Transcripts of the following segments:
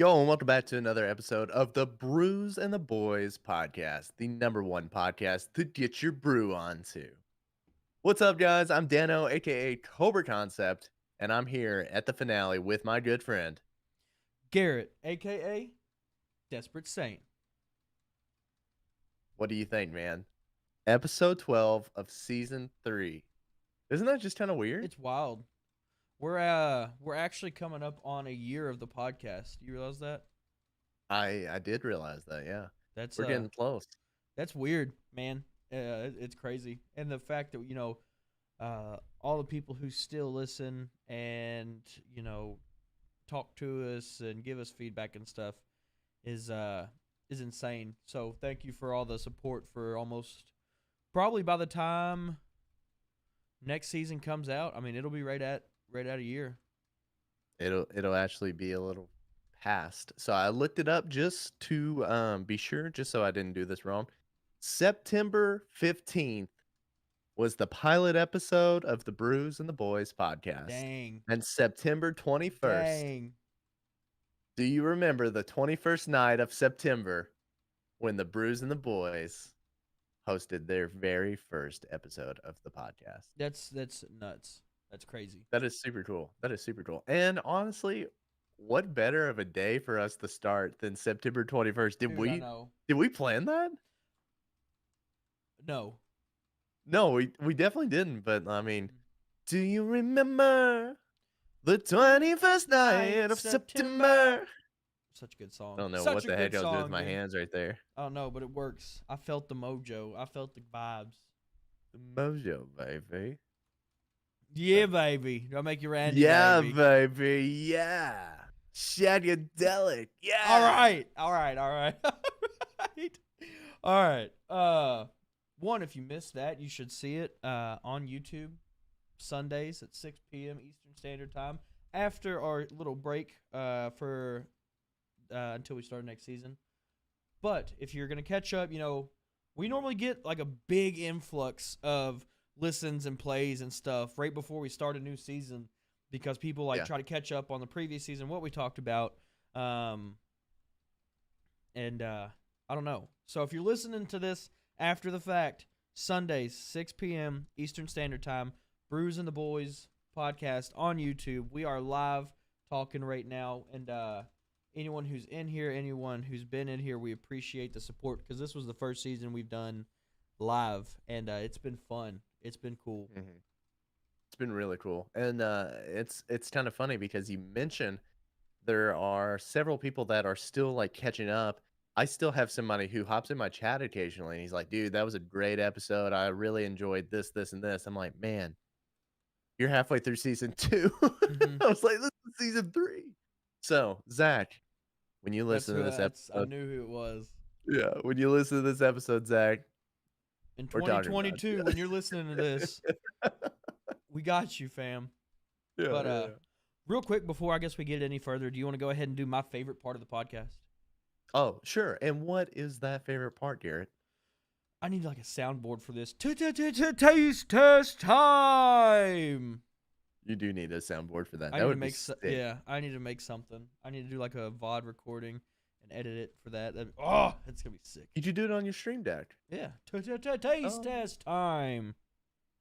Yo, and welcome back to another episode of the Brews and the Boys podcast, the number one podcast to get your brew onto. What's up, guys? I'm Dano, aka Cobra Concept, and I'm here at the finale with my good friend. Garrett, aka Desperate Saint. What do you think, man? Episode 12 of season 3. Isn't that just kind of weird? It's wild. We're actually coming up on a year of the podcast. You realize that? I did realize that, yeah. That's We're getting close. that's weird, man. It's crazy, and the fact that all the people who still listen and talk to us and give us feedback and stuff is insane. So thank you for all the support for almost probably by the time next season comes out. I mean, it'll be right at a year. It'll actually be a little past. So I looked it up just to be sure, just so I didn't do this wrong. September 15th was the pilot episode of the Brews and the Boys podcast. Dang. And September 21st. Dang. Do you remember the 21st night of September when the Brews and the Boys hosted their very first episode of the podcast? That's nuts. That's crazy. That is super cool. That is super cool. And honestly, what better of a day for us to start than September 21st? Dude, I know. Did we plan that? No. No, we definitely didn't, but I mean, do you remember the 21st night of September? Such a good song. I don't know Such what a the heck good I was doing song, with my dude. hands right there. I don't know, but it works. I felt the mojo. I felt the vibes. The mojo, baby. Yeah, baby. Do I make you Randy, Yeah, baby? baby. Yeah. Shagadelic. Yeah. All right. All right. All right. One, if you missed that, you should see it on YouTube Sundays at 6 p.m. Eastern Standard Time after our little break for until we start next season. But if you're gonna catch up, we normally get like a big influx of listens and plays and stuff right before we start a new season because people try to catch up on the previous season, what we talked about. And I don't know. So if you're listening to this after the fact, Sundays, 6 p.m. Eastern Standard Time, Brews and the Boys podcast on YouTube. We are live talking right now. And anyone who's in here, anyone who's been in here, we appreciate the support because this was the first season we've done live. And it's been fun. It's been cool. Mm-hmm. It's been really cool. And it's kind of funny because you mentioned there are several people that are still like catching up. I still have somebody who hops in my chat occasionally and he's like, dude, that was a great episode. I really enjoyed this, this, and this. I'm like, man, you're halfway through season 2. Mm-hmm. I was like, this is season 3. So, Zach, when you listen to this episode, I knew who it was. Yeah, when you listen to this episode, Zach, in 2022, when you're listening to this, we got you, fam. Yeah, but real quick, before I guess we get any further, do you want to go ahead and do my favorite part of the podcast? Oh, sure. And what is that favorite part, Garrett? I need like a soundboard for this. Taste test time. You do need a soundboard for that. I That need to would be make sick. yeah. I need to make something. I need to do like a VOD recording and edit it for that. Oh, it's gonna be sick. Could you do it on your stream deck? Yeah. Taste test time.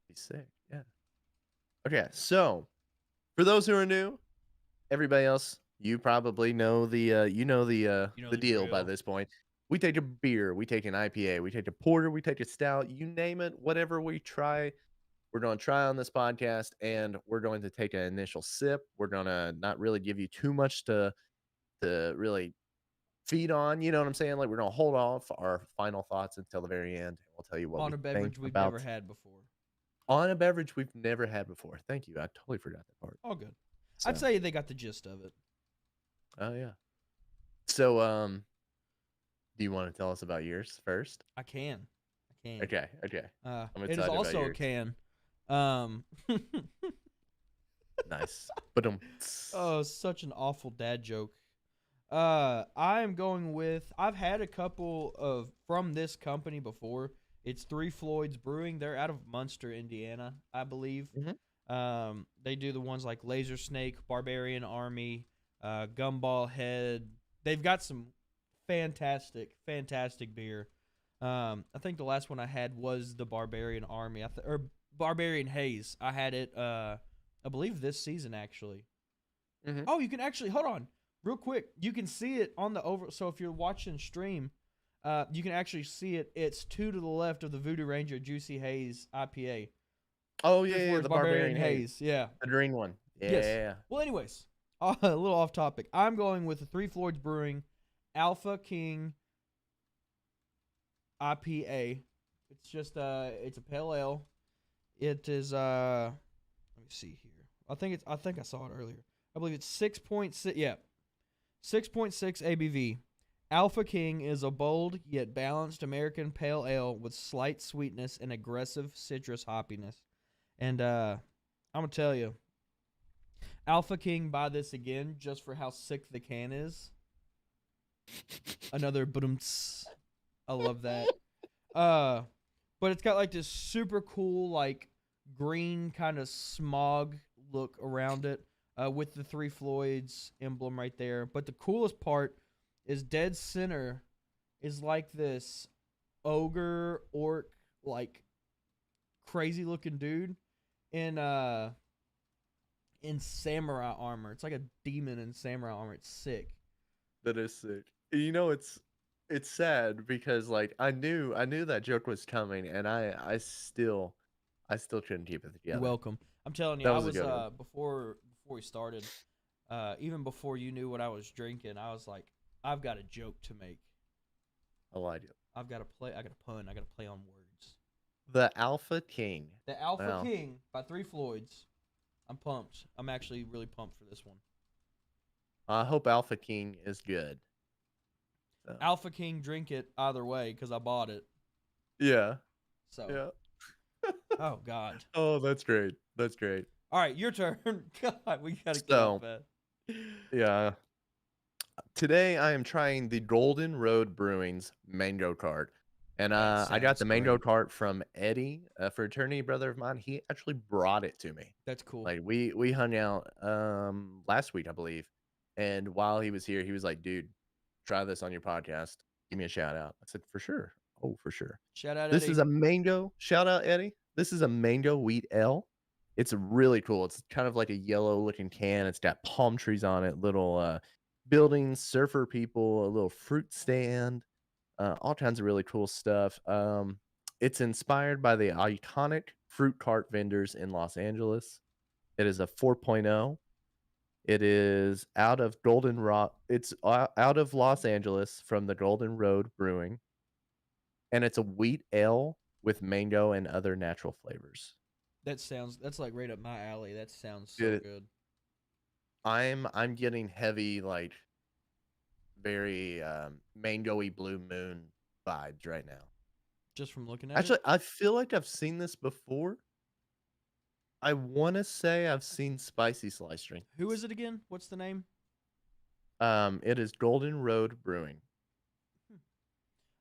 Be sick. Yeah. Okay, so for those who are new, everybody else, you probably know the the deal by drill. this point. We take a beer, we take an IPA, we take a porter, we take a stout, you name it, whatever we try, we're going to try on this podcast, and we're going to take an initial sip. We're going to not really give you too much to really feed on, you know what I'm saying? Like, we're going to hold off our final thoughts until the very end, and we'll tell you what On we a beverage think we've about never had before. on a beverage we've never had before. Thank you. I totally forgot that part. All good. So, I'd say they got the gist of it. Oh yeah. So do you want to tell us about yours first? I can. Okay. I'm It is excited about also a yours. can. Nice. But Oh, such an awful dad joke. I am going with. I've had a couple of from this company before. It's Three Floyds Brewing. They're out of Munster, Indiana, I believe. Mhm. They do the ones like Laser Snake, Barbarian Army, Gumball Head, They've got some fantastic beer. I think the last one I had was the Barbarian Army, or Barbarian Haze. I had it, I believe this season actually. Mm-hmm. Oh, you can actually hold on real quick. You can see it on the over. So if you're watching stream, you can actually see it. It's 2 to the left of the Voodoo Ranger Juicy Haze IPA. Oh Three yeah, Floors the Barbarian Barbarian Haze. Yeah. the green one. Yes. Yeah. Well, anyways, a little off topic. I'm going with the Three Floyds Brewing Alpha King IPA. It's just it's a pale ale. It is let me see here. I think I saw it earlier. I believe it's 6.6. Yeah, 6.6 ABV. Alpha King is a bold yet balanced American pale ale with slight sweetness and aggressive citrus hoppiness. And I'm gonna tell you, Alpha King, buy this again just for how sick the can is. Another boomts. I love that. But it's got like this super cool like green kind of smog look around it, with the Three Floyds emblem right there. But the coolest part is dead center is like this ogre orc like crazy looking dude in samurai armor. It's like a demon in samurai armor. It's sick. That is sick. You know, it's sad because like I knew that joke was coming, and I still couldn't keep it You're together. welcome. I'm telling you, That I was a was good one. before we started, even before you knew what I was drinking, I was like, I've got a joke to make. I like it. I've got to play. I got to pun. I got to play on words. The Alpha King. The Alpha Wow. King by Three Floyds. I'm pumped. I'm actually really pumped for this one. I hope Alpha King is good. So. Alpha King, drink it either way because I bought it. Yeah. So. Yeah. Oh God. Oh, that's great. That's great. All right, your turn. God, we gotta get So, off that. yeah. Today I am trying the Golden Road Brewing's Mango Cart. And That I got the sounds Mango great. Cart from Eddie, a fraternity brother of mine. He actually brought it to me. That's cool. Like we hung out last week, I believe. And while he was here, he was like, "Dude, try this on your podcast. Give me a shout out." I said, "For sure. Oh, for sure." Shout out This Eddie. is a mango. Shout out Eddie. This is a mango wheat ale. It's really cool. It's kind of like a yellow looking can. It's got palm trees on it, little buildings, surfer people, a little fruit stand, all kinds of really cool stuff. It's inspired by the iconic fruit cart vendors in Los Angeles. It is a 4.0. It is out of Golden Rock. It's out of Los Angeles from the Golden Road Brewing, and it's a wheat ale with mango and other natural flavors. That's like right up my alley. That sounds so Dude, good. I'm getting heavy, like very mango-y Blue Moon vibes right now. Just from looking at Actually, it. I feel like I've seen this before. I want to say I've seen Spicy Slice drink. Who is it again? What's the name? It is Golden Road Brewing.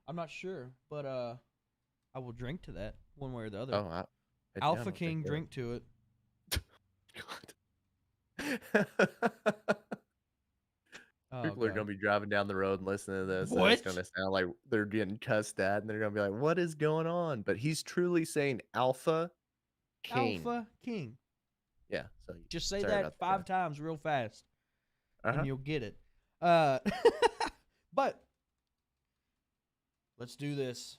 I'm not sure, but I will drink to that one way or the other. Oh, I Alpha don't King, think drink to it. God. Oh, People are God. gonna be driving down the road and listening to this, and it's What? gonna sound like they're getting cussed at, and they're gonna be like, "What is going on?" But he's truly saying Alpha King. Alpha King. Yeah. So Just say sorry that about 5 times real fast, that. and you'll get it. But let's do this.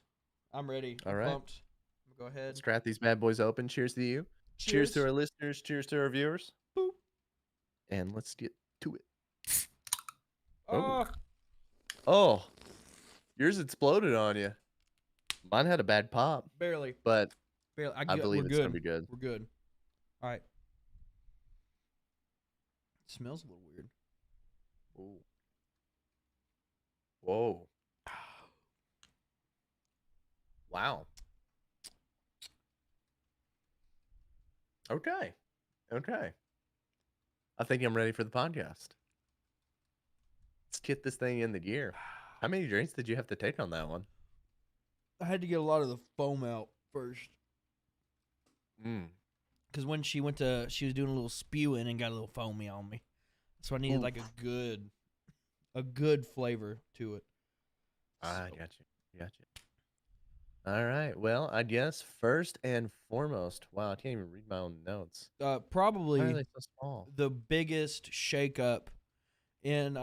I'm ready. All I'm right. pumped. Go ahead. Let's crack these bad boys open. Cheers to you. Cheers to our listeners. Cheers to our viewers. Boop. And let's get to it. Oh. Oh, yours exploded on you. Mine had a bad pop, Barely. but Barely. I believe it's gonna be good. We're good. All right. It smells a little weird. Ooh. Whoa. Wow. Okay. Okay. I think I'm ready for the podcast. Let's get this thing in the gear. How many drinks did you have to take on that one? I had to get a lot of the foam out first. Because when she was doing a little spewing and got a little foamy on me. So I needed like a good a good flavor to it. I So, got you. Got you. All right. Well, I guess first and foremost, wow, I can't even read my own notes. Why are probably they so small? the biggest shakeup in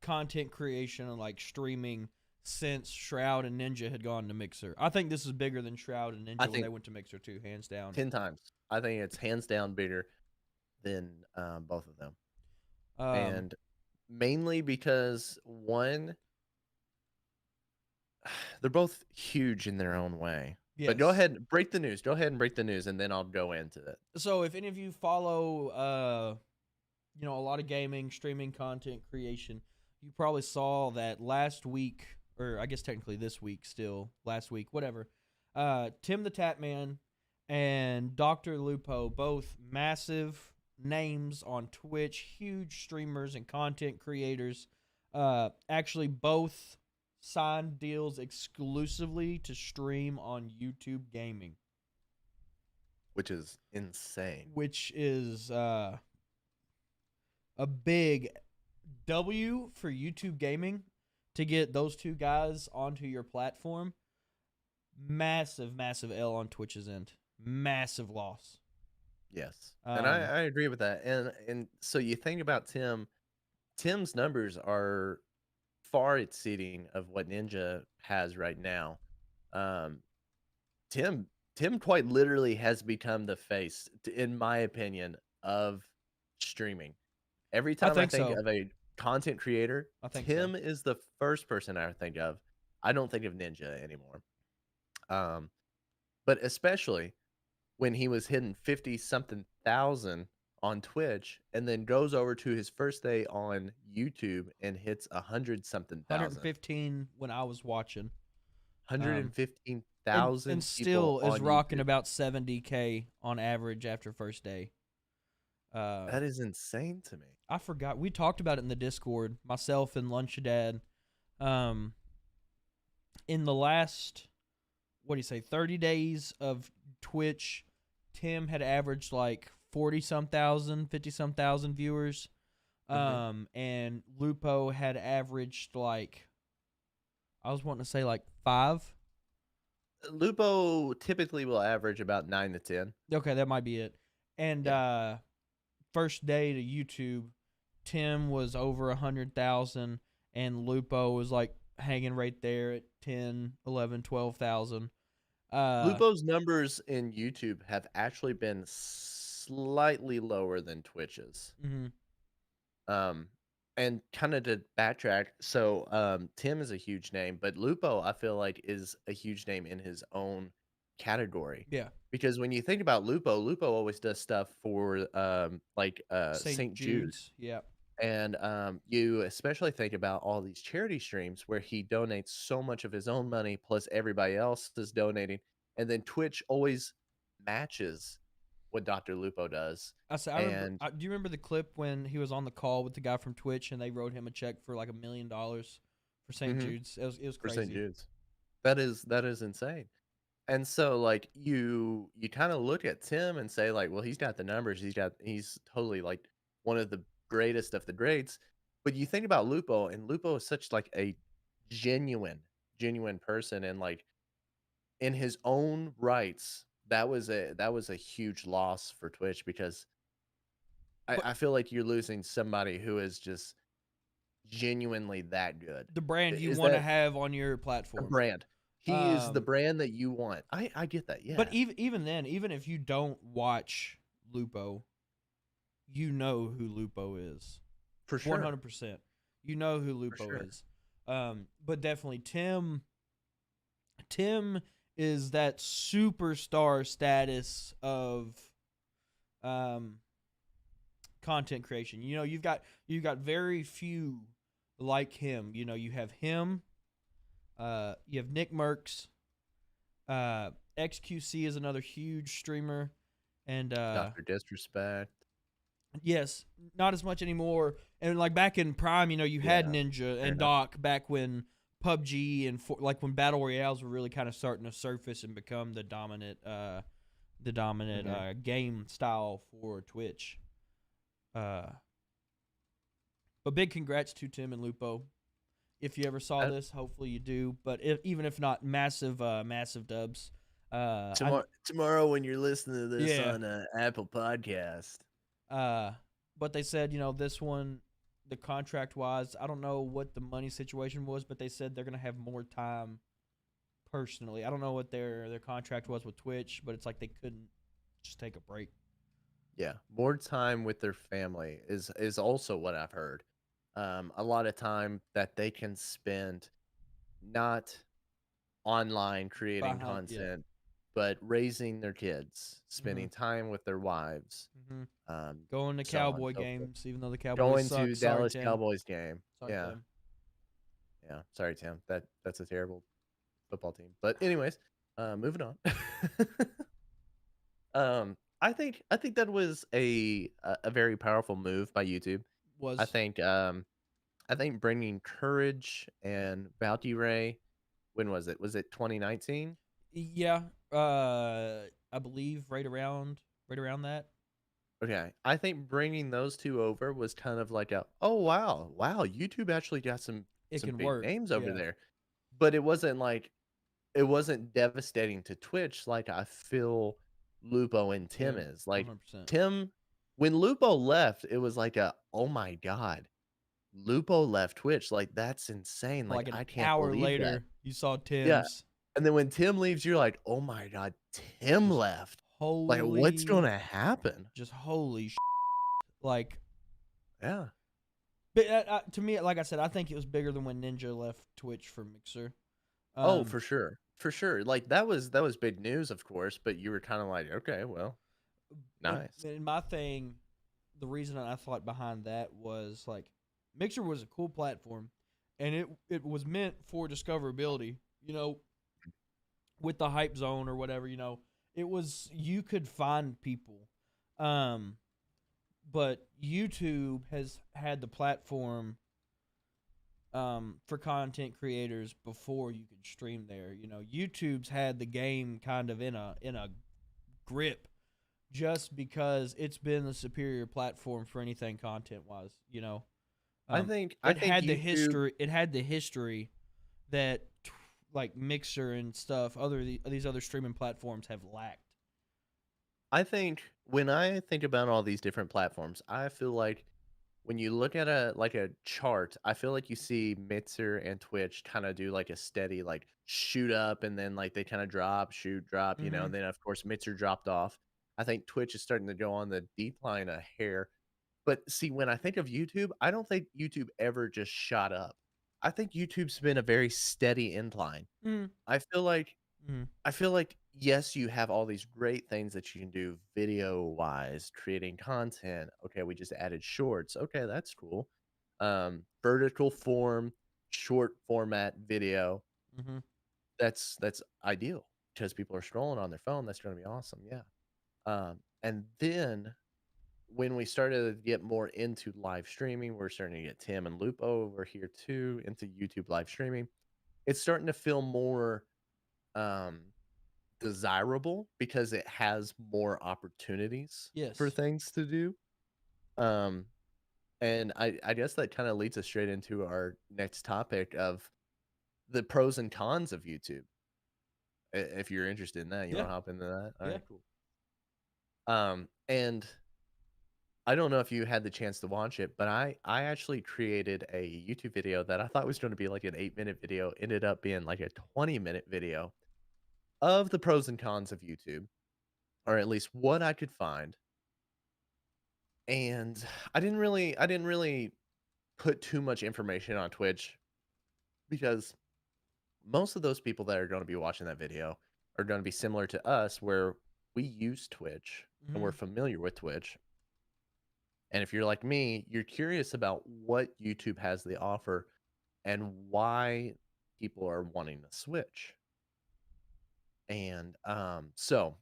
content creation and like streaming since Shroud and Ninja had gone to Mixer. I think this is bigger than Shroud and I Ninja when think they went to Mixer too, hands down. 10 times. I think it's hands down bigger than both of them. Um, And mainly because one, they're both huge in their own way. But go yes. ahead, break the news. Go ahead and break the news, and then I'll go into it. So if any of you follow, a lot of gaming, streaming content creation, you probably saw that last week, or I guess technically this week, still last week, whatever. Tim the Tatman and Dr. Lupo, both massive names on Twitch, huge streamers and content creators, actually both signed deals exclusively to stream on YouTube Gaming, Which is insane. which is a big W for YouTube Gaming to get those two guys onto your platform. Massive, massive L on Twitch's end. Massive loss. Yes. And Um, I agree with that. And so you think about Tim's numbers are far exceeding of what Ninja has right now. Um, Tim Tim quite literally has become the face, in my opinion, of streaming. Every I time I think think so. of a content creator, I think so. Tim is the first person I think of. I don't think of Ninja anymore. Um, but especially when he was hitting 50 something thousand on Twitch and then goes over to his first day on YouTube and hits 100 something thousand. 115 when I was watching. Um, and 115,000 people still is on rocking YouTube. about 70K on average after first day. Uh, That is insane to me. I forgot we talked about it in the Discord. Myself and Lunch Dad. Um, in the last, what do you say, 30 days of Twitch, Tim had averaged like 40 some thousand, 50 some thousand viewers. Mhm. And Lupo had averaged like, I was wanting to say like five. Lupo typically will average about 9 to 10. Okay, that might be it. And Yeah. first day to YouTube, Tim was over 100,000 and Lupo was like hanging right there at 10, 11, 12,000. Lupo's numbers in YouTube have actually been slightly lower than Twitch's. Mm-hmm. Um, and kind of to backtrack, so Tim is a huge name, but Lupo I feel like is a huge name in his own category. Yeah. Because when you think about Lupo, Lupo always does stuff for like St. St. Jude. Jude's. Yeah. And you especially think about all these charity streams where he donates so much of his own money, plus everybody else is donating. And then Twitch always matches what Dr. Lupo does. I remember. And Do you remember the clip when he was on the call with the guy from Twitch and they wrote him a check for like $1 million for St. mhm, Jude's? It was for St. crazy. Jude's, that is insane. And so like you kind of look at Tim and say like, well, he's got the numbers. He's totally like one of the greatest of the greats. But you think about Lupo, and Lupo is such like a genuine, genuine person, and like in his own rights, that was a huge loss for Twitch because But I feel like you're losing somebody who is just genuinely that good. the brand you Is want to that have on your a platform. brand? He is the Um, brand that you want. I get that. but Yeah, even then, even if you don't watch Lupo, you know who Lupo is. for One sure. hundred percent. You know who For Lupo sure. is. But definitely Tim. Tim is that superstar status of um content creation. You've got very few like him. You have him. You have Nick Merckx. XQC is another huge streamer, and Dr. Disrespect. yes, not as much anymore. And like back in Prime, you had Yeah, Ninja fair and enough. Doc back when PUBG and like when battle royales were really kind of starting to surface and become the dominant Mhm. game style for Twitch. Uh, But big congrats to Tim and Lupo. If you ever saw this, hopefully you do. But even if not, massive, massive dubs. Tomorrow when you're listening to this Yeah. on Apple Podcast. But they said, this one, the contract wise, I don't know what the money situation was, but they said they're gonna have more time personally. I don't know what their contract was with Twitch, but it's like they couldn't just take a break. Yeah, more time with their family is also what I've heard. A lot of time that they can spend not online creating Yeah. content, but raising their kids, spending Mm-hmm. time with their wives, Mm-hmm. Going to so on and Cowboy so forth. games, even though the Cowboys Going suck. to Sorry, Dallas Tim. Cowboys game. Sorry, Yeah. Tim. Yeah. Sorry, Tim. That's a terrible football team. But anyways, moving on. I think that was a very powerful move by YouTube. I Was think I think bringing Courage and Bounty Ray, when was it? Was it 2019? Yeah, I believe right around that. Okay. I think bringing those two over was kind of like oh wow, YouTube actually got It some can big work. names over Yeah. there. But it wasn't devastating to Twitch like I feel Lupo and Tim Yeah. is. Like 100%. Tim, when Lupo left, it was like oh my god, Lupo left Twitch. Like that's insane. Like Like an I can't hour believe that. later, you saw Yeah. Tim's. And then when Tim leaves, you're like, oh my god, Tim Just left. Like what's holy, gonna happen? just holy. Like, Yeah. but to me, like I said, I think it was bigger than when Ninja left Twitch for Mixer. Oh, for sure. For sure. Like that was big news, of course, but you were kind of like, okay, well, nice. And my thing, the reason I thought behind that was like Mixer was a cool platform, and it was meant for discoverability. With the hype zone or whatever, it was you could find people. But YouTube has had the platform for content creators before you could stream there. YouTube's had the game kind of in a grip just because it's been the superior platform for anything content wise. I It think had the YouTube history. It had the history that like Mixer and stuff, these other streaming platforms have lacked. I think when I think about all these different platforms, I feel like when you look at a chart, I feel like you see Mixer and Twitch kind of do like a steady like shoot up and then like they kind of drop, shoot, drop, Mm-hmm. and then of course Mixer dropped off. I think Twitch is starting to go on the decline a hair. But see, when I think of YouTube, I don't think YouTube ever just shot up. I think YouTube's been a very steady incline. Mm-hmm. I feel like yes, you have all these great things that you can do video wise, creating content. Okay, we just added shorts. Okay, that's cool. Vertical form, short format video. Mm-hmm. That's ideal because people are scrolling on their phone. That's going to be awesome. Yeah. And then when we started to get more into live streaming, we're starting to get Tim and Lupo over here too into YouTube live streaming. It's starting to feel more um desirable because it has more opportunities for Yes. things to do. Um, and I guess that kind of leads us straight into our next topic of the pros and cons of YouTube. If you're interested in that, you Yeah. want to hop into that? All Yeah. right, cool. And I don't know if you had the chance to watch it, but I actually created a YouTube video that I thought was going to be like an 8-minute video, ended up being like a 20-minute video of the pros and cons of YouTube, or at least what I could find. And I didn't really put too much information on Twitch because most of those people that are going to be watching that video are going to be similar to us where we use Twitch and Mm-hmm. we're familiar with Twitch. And if you're like me, you're curious about what YouTube has to offer and why people are wanting to switch. And so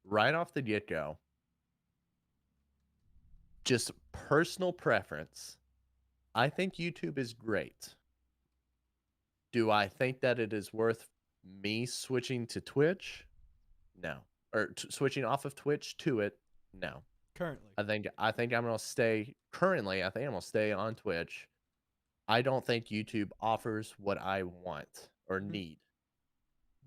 right off the get-go, just personal preference, I think YouTube is great. Do I think that it is worth me switching to Twitch? No. Or switching off of Twitch to it? No. Currently. I think I'm gonna stay currently, I think I'm gonna stay on Twitch. I don't think YouTube offers what I want or Mhm. need,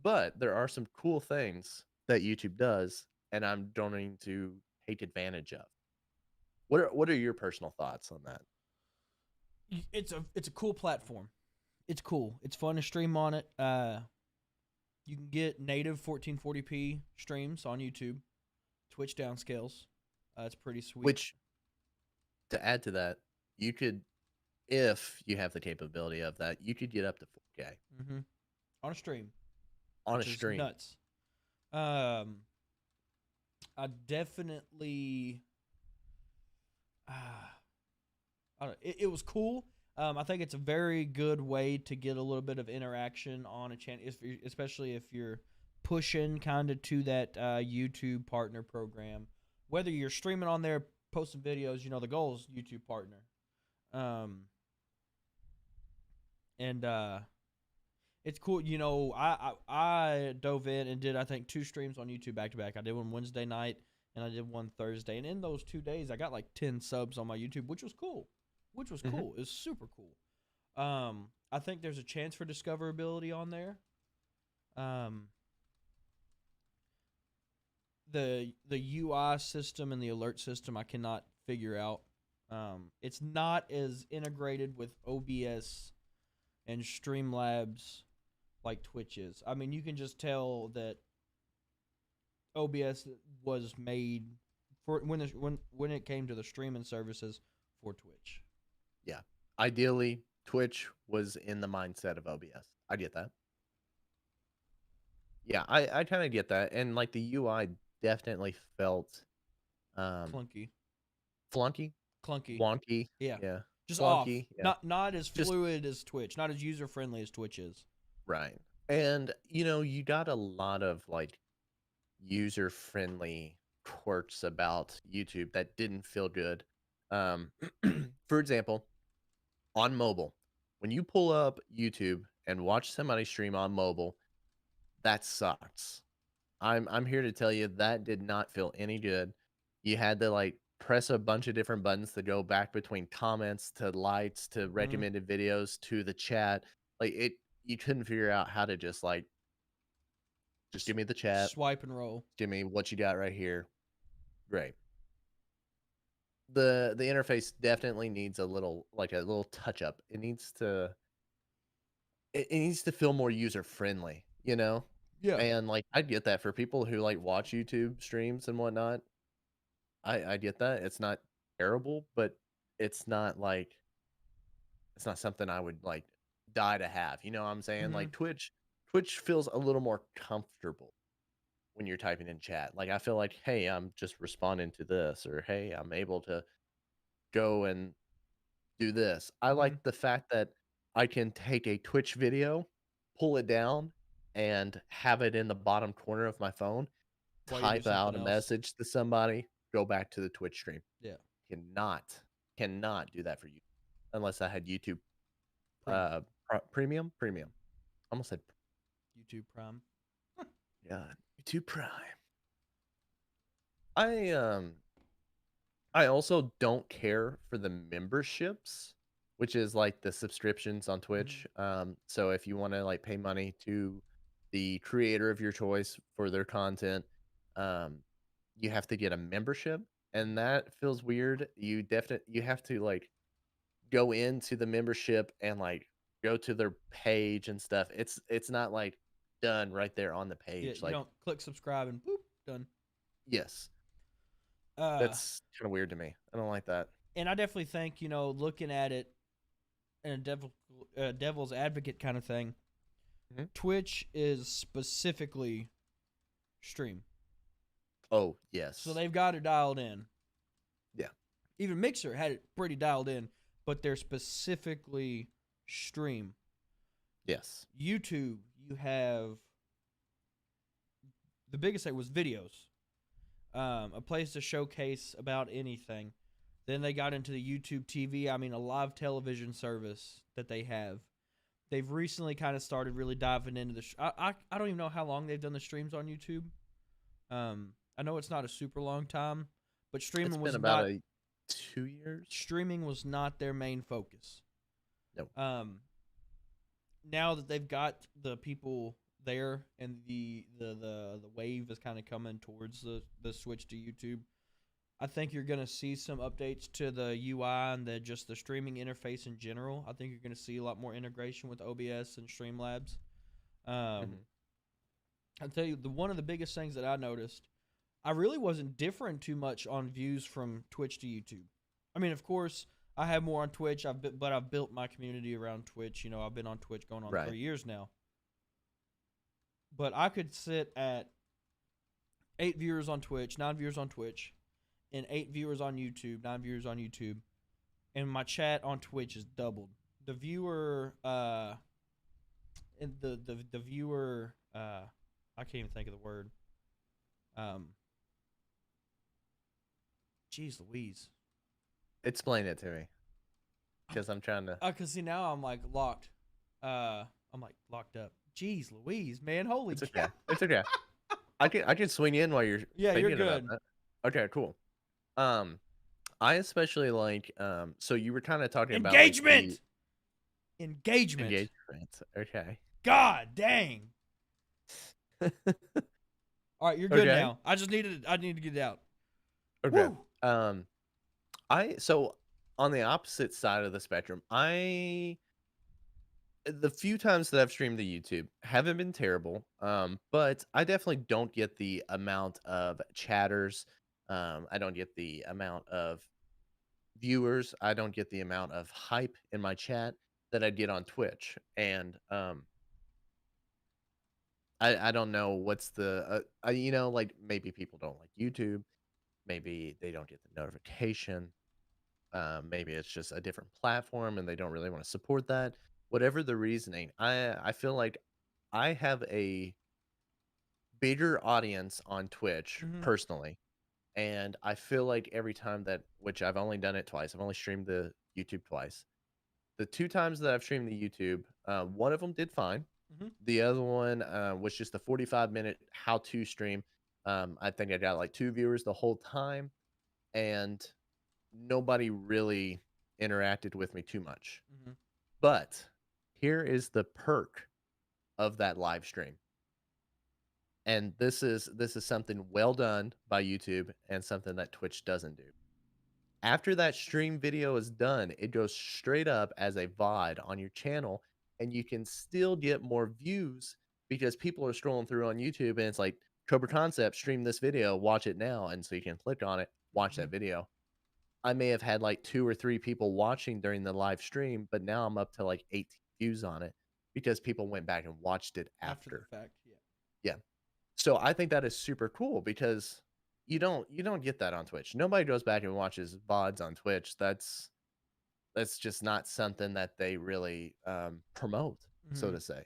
but there are some cool things that YouTube does, and I'm going to take advantage of. What are your personal thoughts on that? It's a cool platform. It's cool. It's fun to stream on it. You can get native 1440p streams on YouTube, Twitch downscales. It's pretty sweet. Which, to add to that, you could, if you have the capability of that, you could get up to 4K Mm-hmm. On a stream, on a which is stream. nuts. Um, I definitely, uh, I don't, it was cool. I think it's a very good way to get a little bit of interaction on a channel, especially if you're pushing kind of to that YouTube partner program. Whether you're streaming on there, posting videos, the goal is YouTube partner. Um, and it's cool. I dove in and did, I think, 2 streams on YouTube back to back. I did one Wednesday night and I did one Thursday. And in those 2 days, I got like 10 subs on my YouTube, which was cool. Mhm. It was super cool. I think there's a chance for discoverability on there. Um, the UI system and the alert system I cannot figure out. It's not as integrated with OBS and Streamlabs like Twitch is. I mean, you can just tell that OBS was made for when it came to the streaming services for Twitch. Yeah. Ideally, Twitch was in the mindset of OBS. I get that. Yeah, I kind of get that. And like the UI definitely felt um Clunky, flunky, clunky. wonky, Yeah, yeah. just off. Clunky, yeah. Not as Just fluid as Twitch. Not as user friendly as Twitch is. right. And you got a lot of like user friendly quirks about YouTube that didn't feel good. Um for example, on mobile, when you pull up YouTube and watch somebody stream on mobile, that sucks. I'm here to tell you that did not feel any good. You had to like press a bunch of different buttons to go back between comments to lights to Mm-hmm. recommended videos to the chat. Like you couldn't figure out how to just like just give me the chat, Swipe and roll. give me what you got right here. Great. The interface definitely needs a little touch up. It needs to feel more user friendly, you know? Yeah. And like I get that for people who like watch YouTube streams and whatnot. I get that. It's not terrible, but it's not like it's not something I would like die to have. You know what I'm saying? Mm-hmm. Like Twitch feels a little more comfortable when you're typing in chat. Like I feel like, hey, I'm just responding to this, or hey, I'm able to go and do this. I Mm-hmm. like the fact that I can take a Twitch video, pull it down, and have it in the bottom corner of my phone, While you do type out something a else. message to somebody, go back to the Twitch stream. Yeah. Cannot, cannot do that for you unless I had YouTube Premium. premium. Almost said YouTube Prime. yeah, YouTube Prime. I um I also don't care for the memberships, which is like the subscriptions on Mm-hmm. Twitch. So if you want to like pay money to the creator of your choice for their content, um, you have to get a membership, and that feels weird. You have to like go into the membership and like go to their page and stuff. It's not like done right there on the Yeah, page. you Like, don't click subscribe and boop, done. yes, Uh, that's kind of weird to me. I don't like that. and I definitely think, looking at it in a devil's advocate kind of thing, Mhm. Twitch is specifically stream. Oh, So yes. they've got it dialed in. Yeah. Even Mixer had it pretty dialed in, but they're specifically stream. Yes. YouTube, you have the biggest thing was videos, a place to showcase about anything. Then they got into the YouTube TV. I mean, a live television service that they have. They've recently kind of started really diving into the. I don't even know how long they've done the streams on YouTube. I know it's not a super long time, but It's streaming been was about not. a 2 years. Streaming was not their main focus. No. Now that they've got the people there and the wave is kind of coming towards the switch to YouTube, I think you're gonna see some updates to the UI and just the streaming interface in general. I think you're gonna see a lot more integration with OBS and Streamlabs. Mhm. I'll tell you, one of the biggest things that I noticed, I really wasn't differing too much on views from Twitch to YouTube. I mean, of course, I have more on Twitch, but I've built my community around Twitch. I've been on Twitch going on Right. 3 years now. But I could sit at 8 viewers on Twitch, 9 viewers on Twitch, and 8 viewers on YouTube, 9 viewers on YouTube, and my chat on Twitch is doubled. The viewer, and the viewer, I can't even think of the word. Jeez Louise. Explain it to me, because I'm trying to. Cause see now I'm like locked. I'm like locked up. Jeez Louise, man, holy It's cow. okay. It's okay. I can swing in while you're Yeah, you're thinking about good. that. Okay, cool. I especially like so you were kind of talking about Engagement. like Engagement. engagement. Okay. God dang. All right, you're good Okay. now. I need to get it out. Okay. Woo. So on the opposite side of the spectrum, the few times that I've streamed to YouTube haven't been terrible. But I definitely don't get the amount of chatters. I don't get the amount of viewers. I don't get the amount of hype in my chat that I get on Twitch. And I don't know what's like maybe people don't like YouTube. Maybe they don't get the notification. Maybe it's just a different platform and they don't really want to support that. Whatever the reasoning, I feel like I have a bigger audience on Twitch Mhm. personally, and I feel like every time that, which I've only done it twice, I've only streamed the YouTube twice. The 2 times that I've streamed the YouTube, one of them did fine. Mhm. The other one was just a 45-minute how-to stream. I think I got like 2 viewers the whole time, and nobody really interacted with me too much. Mhm. But here is the perk of that live stream. And this is something well done by YouTube and something that Twitch doesn't do. After that stream video is done, it goes straight up as a VOD on your channel, and you can still get more views because people are scrolling through on YouTube and it's like Cobra Concept stream this video, watch it now, and so you can click on it, watch that Mhm. video. I may have had like 2 or 3 people watching during the live stream, but now I'm up to like 18 views on it because people went back and watched it After the after. fact, yeah. Yeah. So I think that is super cool because you don't get that on Twitch. Nobody goes back and watches VODs on Twitch. That's just not something that they really promote, so Mhm. to say.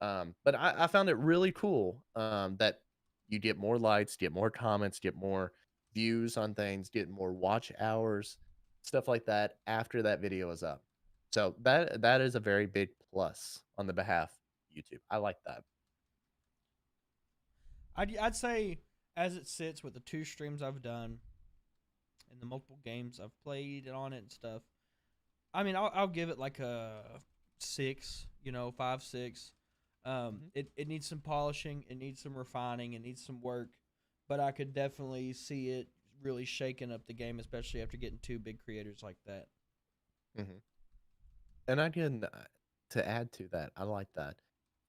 But I found it really cool that you get more likes, get more comments, get more views on things, get more watch hours, stuff like that after that video is up. So that is a very big plus on the behalf of YouTube. I like that. I'd say as it sits with the 2 streams I've done and the multiple games I've played on it and stuff. I mean, I'll give it like a 6, 5, 6. Mhm. It needs some polishing, it needs some refining, it needs some work, but I could definitely see it really shaking up the game, especially after getting 2 big creators like that. Mhm. And I can to add to that, I like that.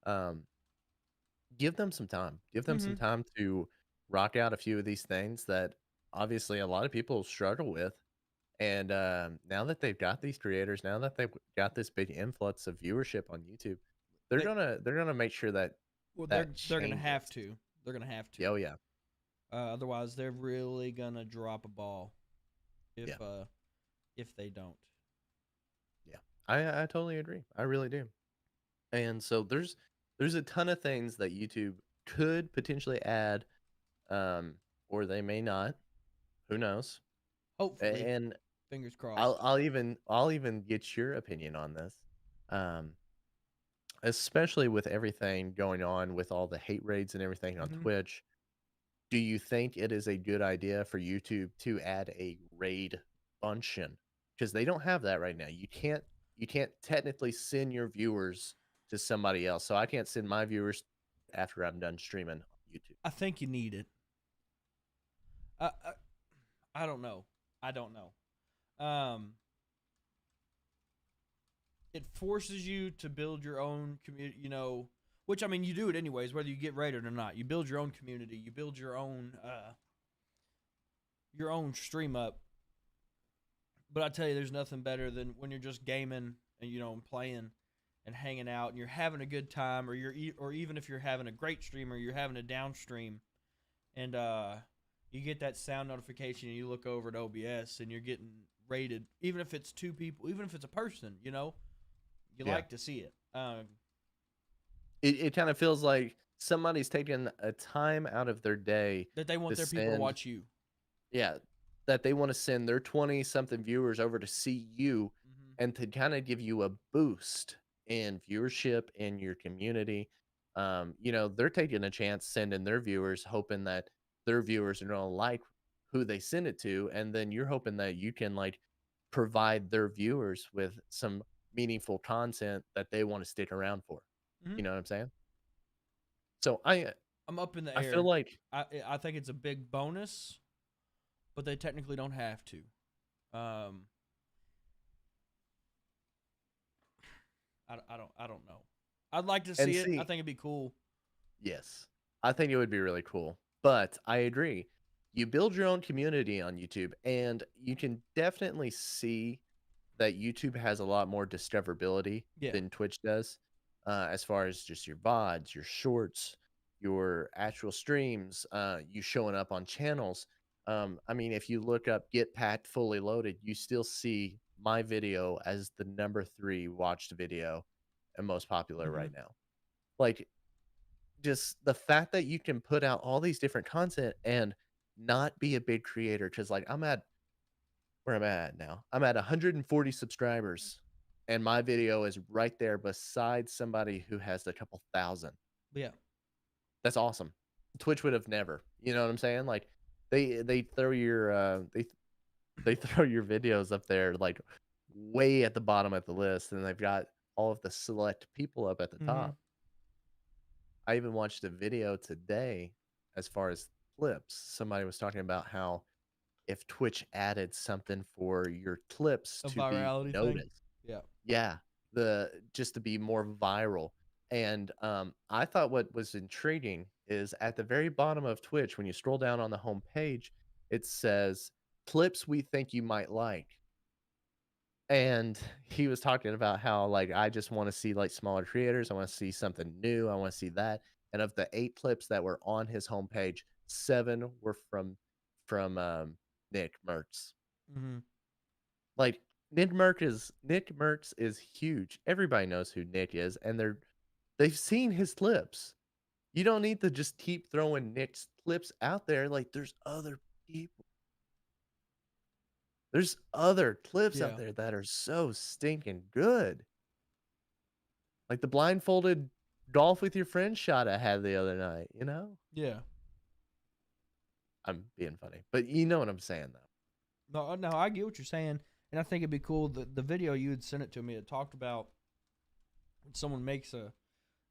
Um, give them some time. Give them some Mhm. time to rock out a few of these things that obviously a lot of people struggle with. And now that they've got these creators, now that they've got this big influx of viewership on YouTube, they're They gonna make sure that well, that they're gonna have changes. to. They're gonna have to. Yeah, oh yeah, Otherwise, they're really gonna drop a ball if yeah, uh if they don't. yeah. I totally agree. I really do. And so there's a ton of things that YouTube could potentially add, um, or they may not. Who knows? Hopefully, And fingers I'll crossed. I'll even I'll even get your opinion on this. Um, especially with everything going on with all the hate raids and everything on Hmm. Twitch, do you think it is a good idea for YouTube to add a raid function because they don't have that right now. You can't technically send your viewers to somebody else. So I can't send my viewers after I'm done streaming on YouTube. I think you need it. I, I, I don't know. I don't know. It forces you to build your own community. Which I mean, you do it anyways, whether you get rated or not. You build your own community. You build your own stream up. But I tell you, there's nothing better than when you're just gaming and playing and hanging out and you're having a good time, or even if you're having a great stream or you're having a downstream, and you get that sound notification and you look over at OBS and you're getting rated, even if it's two people, even if it's a person, you Yeah. like to see it. It kind of feels like somebody's taking a time out of their day That they want to their people to send, watch you. yeah, that they want to send their 20 something viewers over to see you Mm-hmm. and to kind of give you a boost in viewership in your community. They're taking a chance sending their viewers, hoping that their viewers are going to like who they send it to. And then you're hoping that you can like provide their viewers with some meaningful content that they want to stick around for. Mm-hmm. You know what I'm saying? So I'm up in the I feel air. like I think it's a big bonus, but they technically don't have to. Um, I don't know. I'd like to and see it. I see, think it'd be cool. yes, I think it would be really cool. But I agree. You build your own community on YouTube, and you can definitely see that YouTube has a lot more discoverability Yeah. than Twitch does, as far as just your VODs, your shorts, your actual streams, you showing up on channels. I mean, if you look up Get Packed Fully Loaded, you still see my video as the number 3 watched video and most popular Mm-hmm. right now. Like, just the fact that you can put out all these different content and not be a big creator, because like I'm at where I'm at now. I'm at 140 subscribers, and my video is right there beside somebody who has a couple thousand. But yeah. That's awesome. Twitch would have never. You know what I'm saying? Like they throw your they throw your videos up there like way at the bottom of the list, and they've got all of the select people up at the Mm-hmm. top. I even watched a video today as far as clips. Somebody was talking about how if Twitch added something for your clips A to be virality thing. noticed. Yeah. Yeah, the just to be more viral. And I thought what was intriguing is at the very bottom of Twitch, when you scroll down on the home page, it says clips we think you might like. And he was talking about how like I just want to see like smaller creators. I want to see something new. I want to see that. And of the 8 clips that were on his homepage, 7 were from Nick Mertz. Mm-hmm. Like Nick Mertz is huge. Everybody knows who Nick is, and they've seen his clips. You don't need to just keep throwing Nick's clips out there. Like there's other people. There's other clips out Yeah. there that are so stinking good. Like the blindfolded golf with your friend shot I had the other night, you know? Yeah. I'm being funny. But you know what I'm saying though. No, I get what you're saying, and I think it'd be cool. The video you had sent it to me. It talked about when someone makes a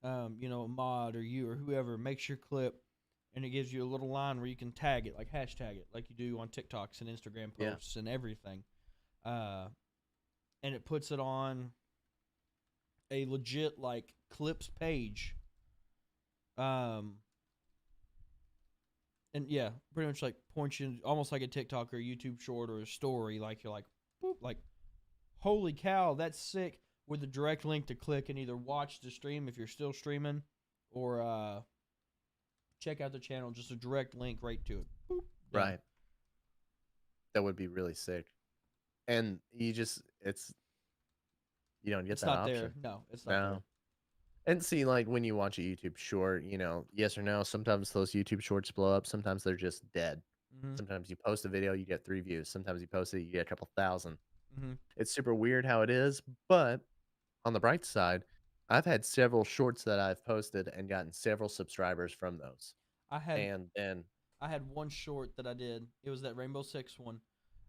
mod, or you or whoever makes your clip, and it gives you a little line where you can tag it, like hashtag it, like you do on TikToks and Instagram Yeah. posts and everything. Uh, and it puts it on a legit like clips page. Um, and yeah, pretty much like points you almost like a TikTok or a YouTube short or a story. Like you're like, boop, like, holy cow, that's sick. With a direct link to click and either watch the stream if you're still streaming, or check out the channel. Just a direct link right to it. Boop, done. Right. That would be really sick. And you don't get It's that not there. option. No, it's not there. No. And see, like when you watch a YouTube short, yes or no, sometimes those YouTube shorts blow up. Sometimes they're just dead. Mm-hmm. Sometimes you post a video, you get 3 views. Sometimes you post it, you get a couple thousand. Mm-hmm. It's super weird how it is. But on the bright side, I've had several shorts that I've posted and gotten several subscribers from those. I had And then, I had one short that I did. It was that Rainbow Six one.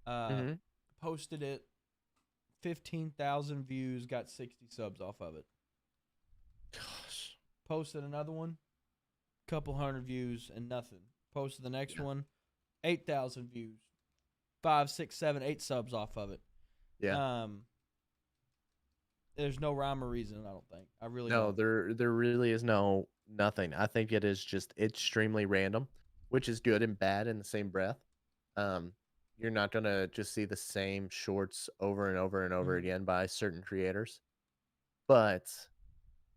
Uh, mhm, Posted it, 15,000 views, got 60 subs off of it. Gosh. Posted another one, couple hundred views and nothing. Posted the next Yeah. one, 8,000 views, 5, 6, 7, 8 subs off of it. Yeah. There's no rhyme or reason, I don't think. I really No, don't. there really is nothing. I think it is just extremely random, which is good and bad in the same breath. Um, you're not gonna just see the same shorts over and over and over Mhm. again by certain creators, but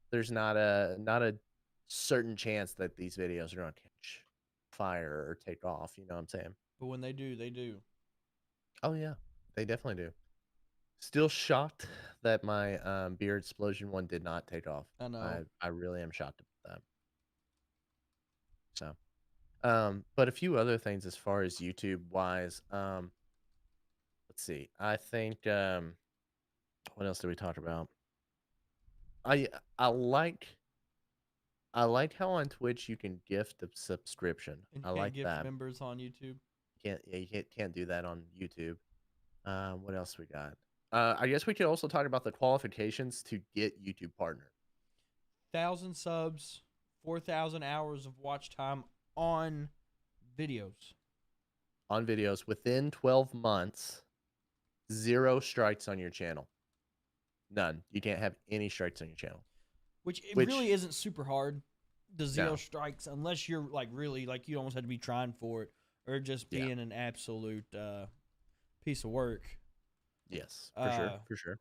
there's not a certain chance that these videos are gonna catch fire or take off. You know what I'm saying? But when they do, they do. Oh yeah, they definitely do. Still shocked that my beer explosion one did not take off. I know. I really am shocked about that. So. But a few other things as far as YouTube wise. Let's see. I think what else did we talk about? I I like I like how on Twitch you can gift a subscription. And I you can't like gift that. members on YouTube. You can't do that on YouTube. What else we got? I guess we could also talk about the qualifications to get YouTube partner 1,000 subs, 4,000 hours of watch time on videos. on videos within 12 months. 0 strikes on your channel. None. You can't have any strikes on your channel. Which it really Which isn't super hard. The zero no. strikes, unless you're like really like you almost had to be trying for it, or just Yeah. being an absolute piece of work. Yes, for sure, Uh, for sure.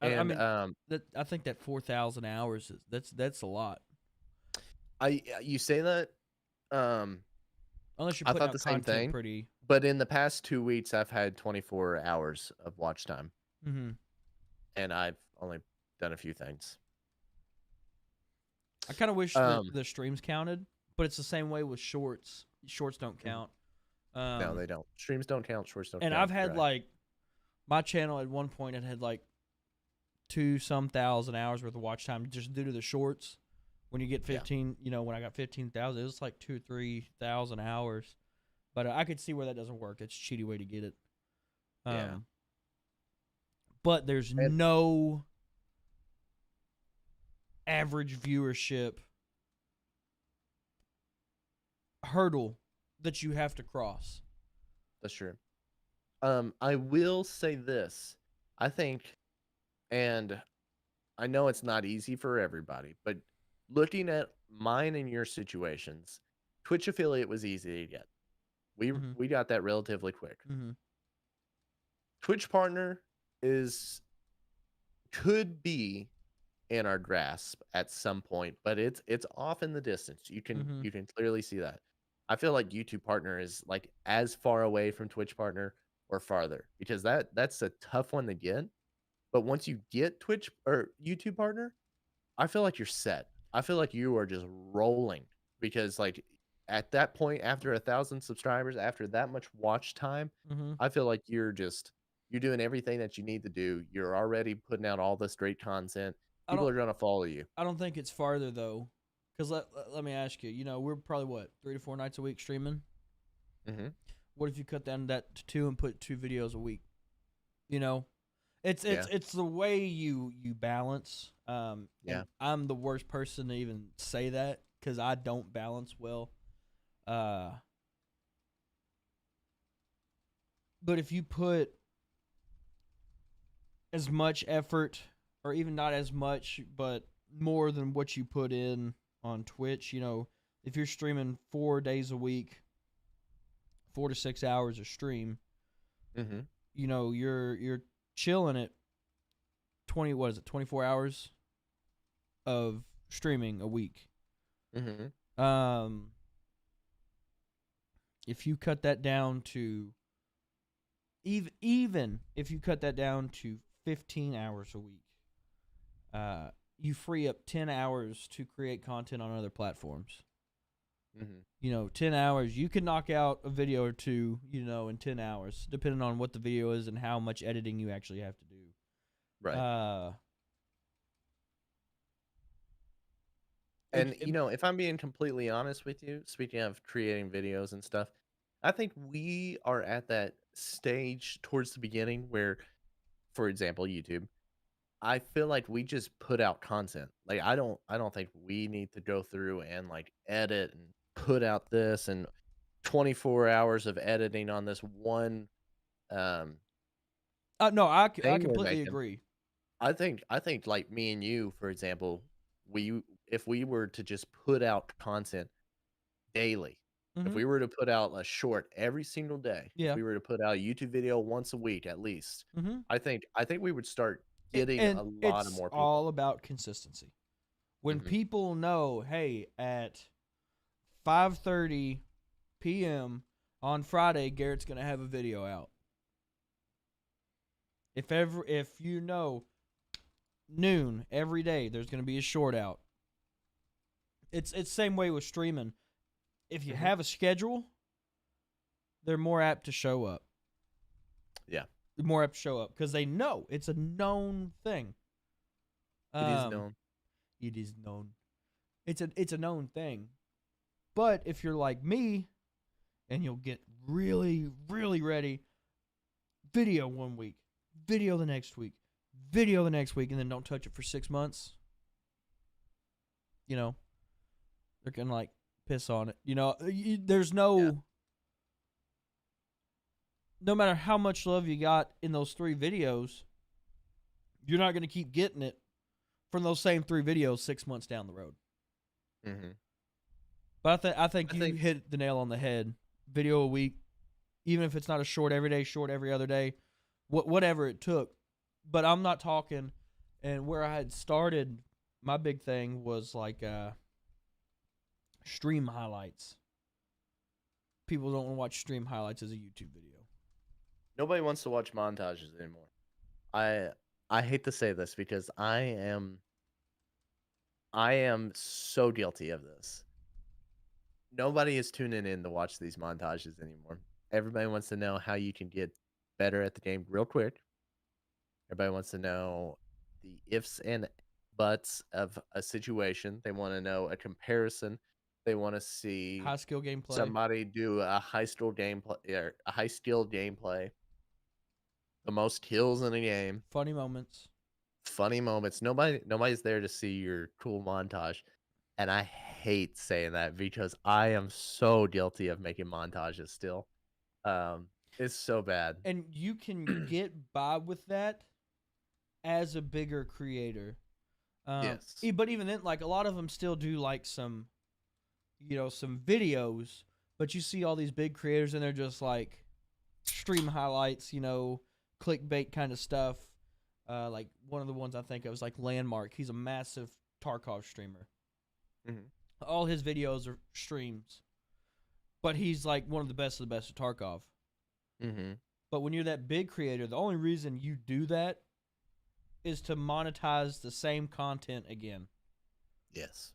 I And mean, I think that 4,000 hours that's a lot. you say that, um, Unless you're I putting thought out the same content thing, pretty. but in the past 2 weeks, I've had 24 hours of watch time, Mm-hmm. and I've only done a few things. I kind of wish that Um, the streams counted, but it's the same way with shorts. Shorts don't mhm. count. No, Um, they don't. Streams don't count, shorts don't and I've count, you're had right. like my channel at one point. It had like 2-some thousand hours worth of watch time just due to the shorts. When you get Yeah, 15, when I got 15,000, it was like 2-3 thousand hours. But I could see where that doesn't work. It's a cheaty way to get it. yeah, Um, but there's and no average viewership hurdle that you have to cross. that's true. I will say this, I think, and I know it's not easy for everybody, but looking at mine and your situations, Twitch affiliate was easy to get. We Mm-hmm. we got that relatively quick. Mm-hmm. Twitch partner is could be in our grasp at some point, but it's off in the distance. Mm-hmm. You can clearly see that. I feel like YouTube partner is like as far away from Twitch partner or farther because that's a tough one to get. But once you get Twitch or YouTube partner, I feel like you're set. I feel like you are just rolling because like at that point, after 1,000 subscribers, after that much watch time, Mm-hmm. I feel like you're doing everything that you need to do. You're already putting out all this great content. I People don't are gonna follow you. I don't think it's farther though. Cause let me ask you. We're probably what 3 to 4 nights a week streaming. Hmm. What if you cut down that to 2 and put 2 videos a week? You know, it's Yeah, it's it's the way you balance. yeah, And I'm the worst person to even say that because I don't balance well. Uh, but if you put as much effort, or even not as much, but more than what you put in on Twitch, if you're streaming 4 days a week, 4 to 6 hours a stream, hmm you're chilling at 20. What is it? 24 hours of streaming a week. hmm Um, if you cut that down to even if you cut that down to 15 hours a week, you free up 10 hours to create content on other platforms. hmm 10 hours, you can knock out a video or two, in 10 hours, depending on what the video is and how much editing you actually have to do. Right. It, And it if I'm being completely honest with you, speaking of creating videos and stuff, I think we are at that stage towards the beginning where, for example, YouTube, I feel like we just put out content. Like I don't think we need to go through and like edit and put out this and 24 hours of editing on this one um No, I thing we're completely making. agree. I think like me and you, for example, if we were to just put out content daily, if Mm-hmm. we were to put out a short every single day, if Yeah. we were to put out a YouTube video once a week at least, Mm-hmm. I think we would start getting And a lot of it's more people. all about consistency. When Mhm. people know, hey, at 5:30 p.m. on Friday, Garrett's gonna have a video out. If you know noon every day, there's gonna be a short out. It's same way with streaming. If you Mhm. have a schedule, they're more apt to show up. Yeah, They're more apt to show up because they know it's a known thing. it is Um, known. it is known. It's a known thing. But if you're like me, and you'll get really really ready, video one week, video the next week, video the next week, and then don't touch it for 6 months. You know, they're gonna like piss on it. There's Yeah. no matter how much love you got in those 3 videos, you're not gonna keep getting it from those same 3 videos 6 months down the road. Mhm. But I think I you think hit the nail on the head. Video a week, even if it's not a short every day, short every other day, whatever it took. But I'm not talking. And where I had started, my big thing was like stream highlights. People don't want to watch stream highlights as a YouTube video. nobody wants to watch montages anymore. I I hate to say this because I am so guilty of this. Nobody is tuning in to watch these montages anymore. Everybody wants to know how you can get better at the game real quick. Everybody wants to know the ifs and buts of a situation. They want to know a comparison. They want to see High skill gameplay, somebody do a high skill gameplay, or a high skill gameplay, the most kills in a game, funny moments. funny moments. Nobody's there to see your cool montage. And I hate saying that because I am so guilty of making montages still. It's so bad. And you can get by with that as a bigger creator. Yes. But even then, like a lot of them still do like some videos, but you see all these big creators and they're just like stream highlights, clickbait kind of stuff. Like one of the ones I think of was like Landmark. He's a massive Tarkov streamer. Mhm. All his videos are streams, but he's like one of the best of the best at Tarkov. Mhm. But when you're that big creator, the only reason you do that is to monetize the same content again. Yes.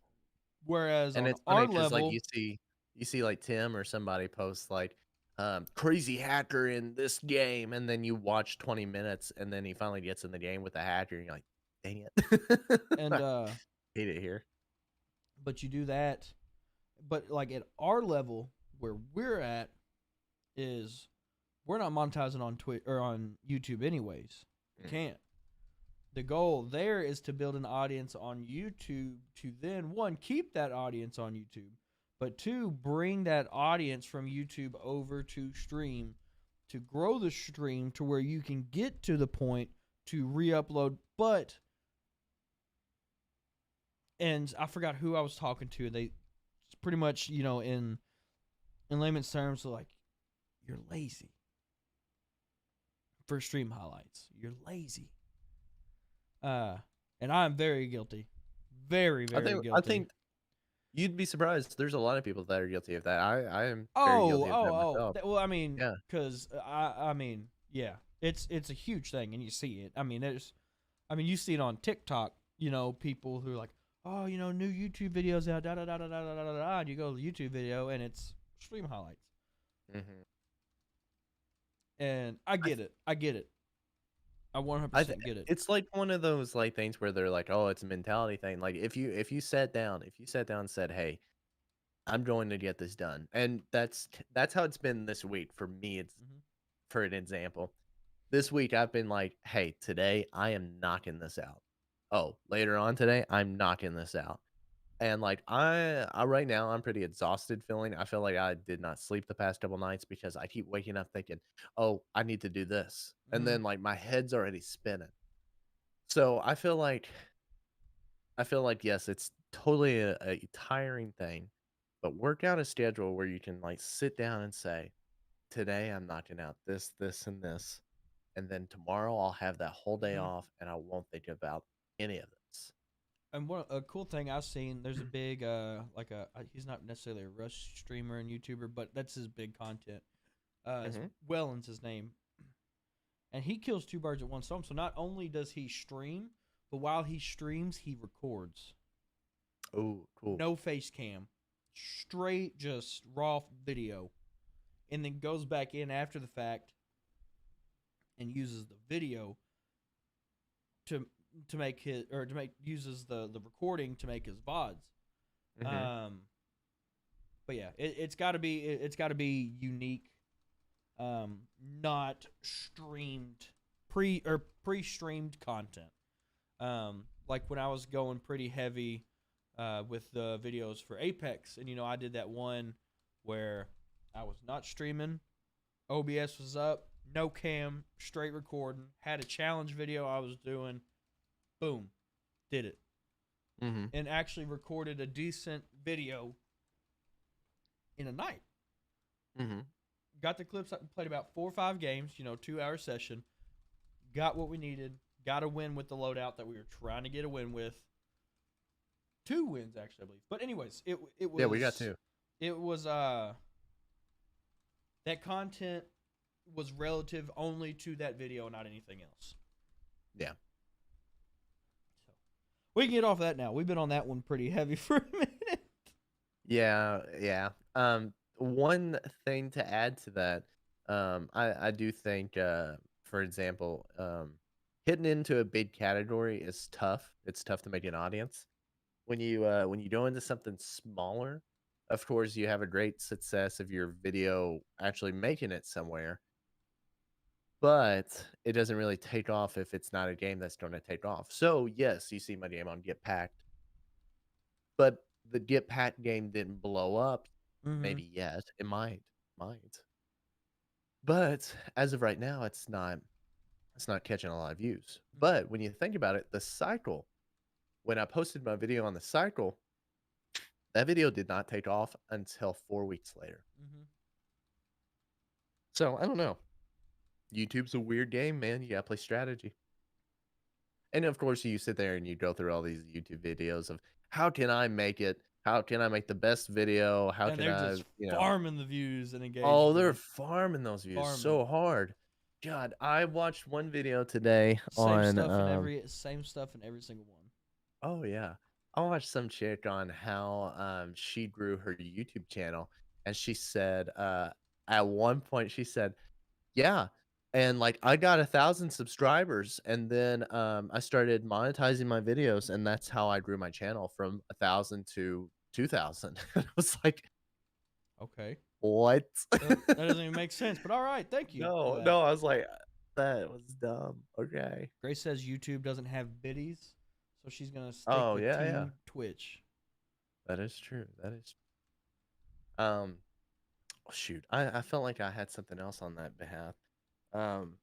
Whereas And on it's our funny because like level, you see like Tim or somebody post like crazy hacker in this game, and then you watch 20 minutes and then he finally gets in the game with the hacker and you're like, dang it. and Hate it here. but you do that, but like at our level where we're at is we're not monetizing on Twitch or on YouTube anyways. You Mhm. can't. The goal there is to build an audience on YouTube to then one keep that audience on YouTube, but two bring that audience from YouTube over to stream to grow the stream to where you can get to the point to re-upload. But and I forgot who I was talking to. They pretty much in layman's terms are like you're lazy for stream highlights. You're lazy. Uh, and I'm very guilty. Very, very I guilty. think you'd be surprised. There's a lot of people that are guilty of that. I am very Oh, guilty of oh, that oh. myself. Well, I mean, Yeah. because I mean, yeah, it's a huge thing, and you see it. You see it on TikTok. People who are like, oh, new YouTube videos out, da da da da da da da da. And you go to the YouTube video, and it's stream highlights. Mhm. And I I get it. I get it. I I th 100% get it. it's like one of those, like, things where they're like, "Oh, it's a mentality thing." Like, if you sat down and said, "Hey, I'm going to get this done," and that's how it's been this week for me. It's Hmm. for an example, this week I've been like, "Hey, today I am knocking this out. Oh, later on today, I'm knocking this out." And, like, I right now, I'm pretty exhausted feeling. I feel like I did not sleep the past couple nights because I keep waking up thinking, "Oh, I need to do this." And Mm-hmm. then, like, my head's already spinning. So, I feel like, yes, it's totally a tiring thing, but work out a schedule where you can, like, sit down and say, "Today, I'm knocking out this, this, and this, and then tomorrow, I'll have that whole day Mm-hmm. off, and I won't think about any of this." And what a cool thing I've seen, there's a big he's not necessarily a rush streamer and YouTuber, but that's his big content. Mhm. Wellens his name, and he kills two birds at one stone. So not only does he stream, but while he streams, he records. Ooh, cool. No face cam, straight just raw video, and then goes back in after the fact and uses the video to make his or to make uses the recording to make his vods. Mhm. Um, but yeah, it's got to be unique, not streamed pre-streamed content. Like when I was going pretty heavy with the videos for Apex, and I did that one where I was not streaming, OBS was up, no cam, straight recording, had a challenge video I was doing, boom, did it, Mhm. and actually recorded a decent video in a night. Mhm. Got the clips up and played about 4 or 5 games, 2 hour session. Got what we needed. Got a win with the loadout that we were trying to get a win with. 2 wins actually, I believe. But anyways, it Yeah, we got was 2. it was that content was relative only to that video, not anything else. Yeah. So we can get off that now. We've been on that one pretty heavy for a minute. Yeah, yeah. One thing to add to that, I do think, for example, hitting into a big category is tough. It's tough to make an audience. When you go into something smaller, of course, you have a great success of your video actually making it somewhere, but it doesn't really take off if it's not a game that's gonna take off. So, yes, you see my game on Get Packed, but the Get Packed game didn't blow up Mm-hmm. maybe yet. It might. But as of right now, it's not catching a lot of views. But when you think about it, the cycle, when I posted my video on the cycle, that video did not take off until 4 weeks later. Mm-hmm. So, I don't know. YouTube's a weird game, man. You gotta play strategy. And of course, you sit there and you go through all these YouTube videos of how can I make it? How can I make the best video? How And can they're I, just farming the views and oh, they're engagement. farming those views Farming. so hard. God, I watched one video today Same on stuff in every single one. oh yeah. I watched some chick on how she grew her YouTube channel, and she said at one point she said, "Yeah, and like I got 1,000 subscribers, and then I started monetizing my videos, and that's how I grew my channel from 1,000 to 2,000." I was like, Okay. "What?" That doesn't even make sense, but all right, thank you for No, that. no, I was like, "That was dumb." Okay. Grace says YouTube doesn't have biddies, so she's gonna stick Oh with yeah, yeah. Team Twitch. That is true. That is. Um. Shoot, I felt like I had something else on that behalf. Um.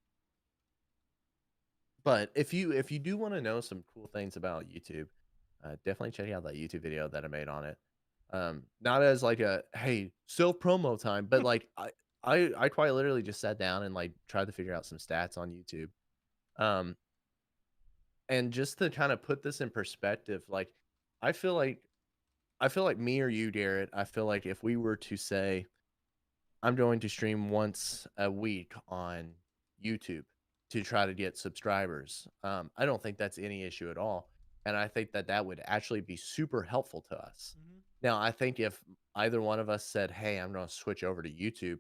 But if you do want to know some cool things about YouTube, definitely check out that YouTube video that I made on it. Not as like a hey self promo time, but like I quite literally just sat down and like tried to figure out some stats on YouTube. Um, and just to kind of put this in perspective, like I feel like I feel like me or you, Garrett. I feel like if we were to say I'm going to stream once a week on YouTube to try to get subscribers. I don't think that's any issue at all, and I think that that would actually be super helpful to us. Mm-hmm. Now, I think if either one of us said, "Hey, I'm going to switch over to YouTube,"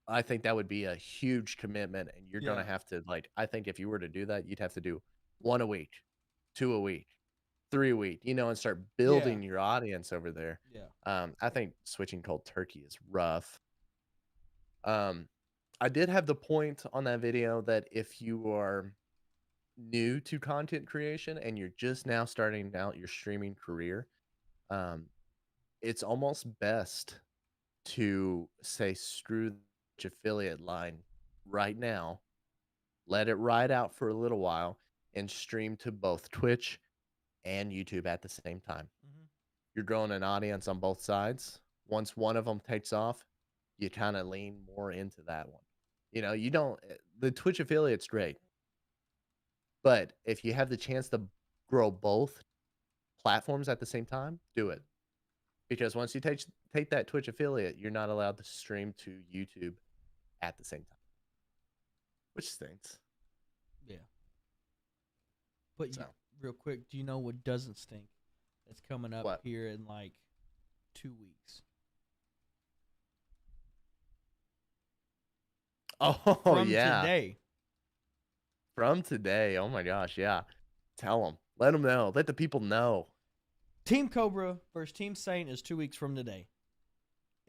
I think that would be a huge commitment, and you're going to Yeah, have to like. I think if you were to do that, you'd have to do one a week, two a week, three a week, and start yeah, building your audience over there. yeah. I think switching cold turkey is rough. Um, I did have the point on that video that if you are new to content creation and you're just now starting out your streaming career, um, it's almost best to say screw the affiliate line right now, let it ride out for a little while, and stream to both Twitch and YouTube at the same time. Hmm. You're growing an audience on both sides. Once one of them takes off, you kind of lean more into that one. You don't, the Twitch affiliate's great, but if you have the chance to grow both platforms at the same time, do it. Because once you take that Twitch affiliate, you're not allowed to stream to YouTube at the same time, which stinks. Yeah. But So, real quick, do you know what doesn't stink? That's coming up what? here in like 2 weeks Oh, from yeah. today. From today. Oh my gosh, yeah. Tell them. Let them know. Let the people know. Team Cobra versus Team Saint is 2 weeks from today,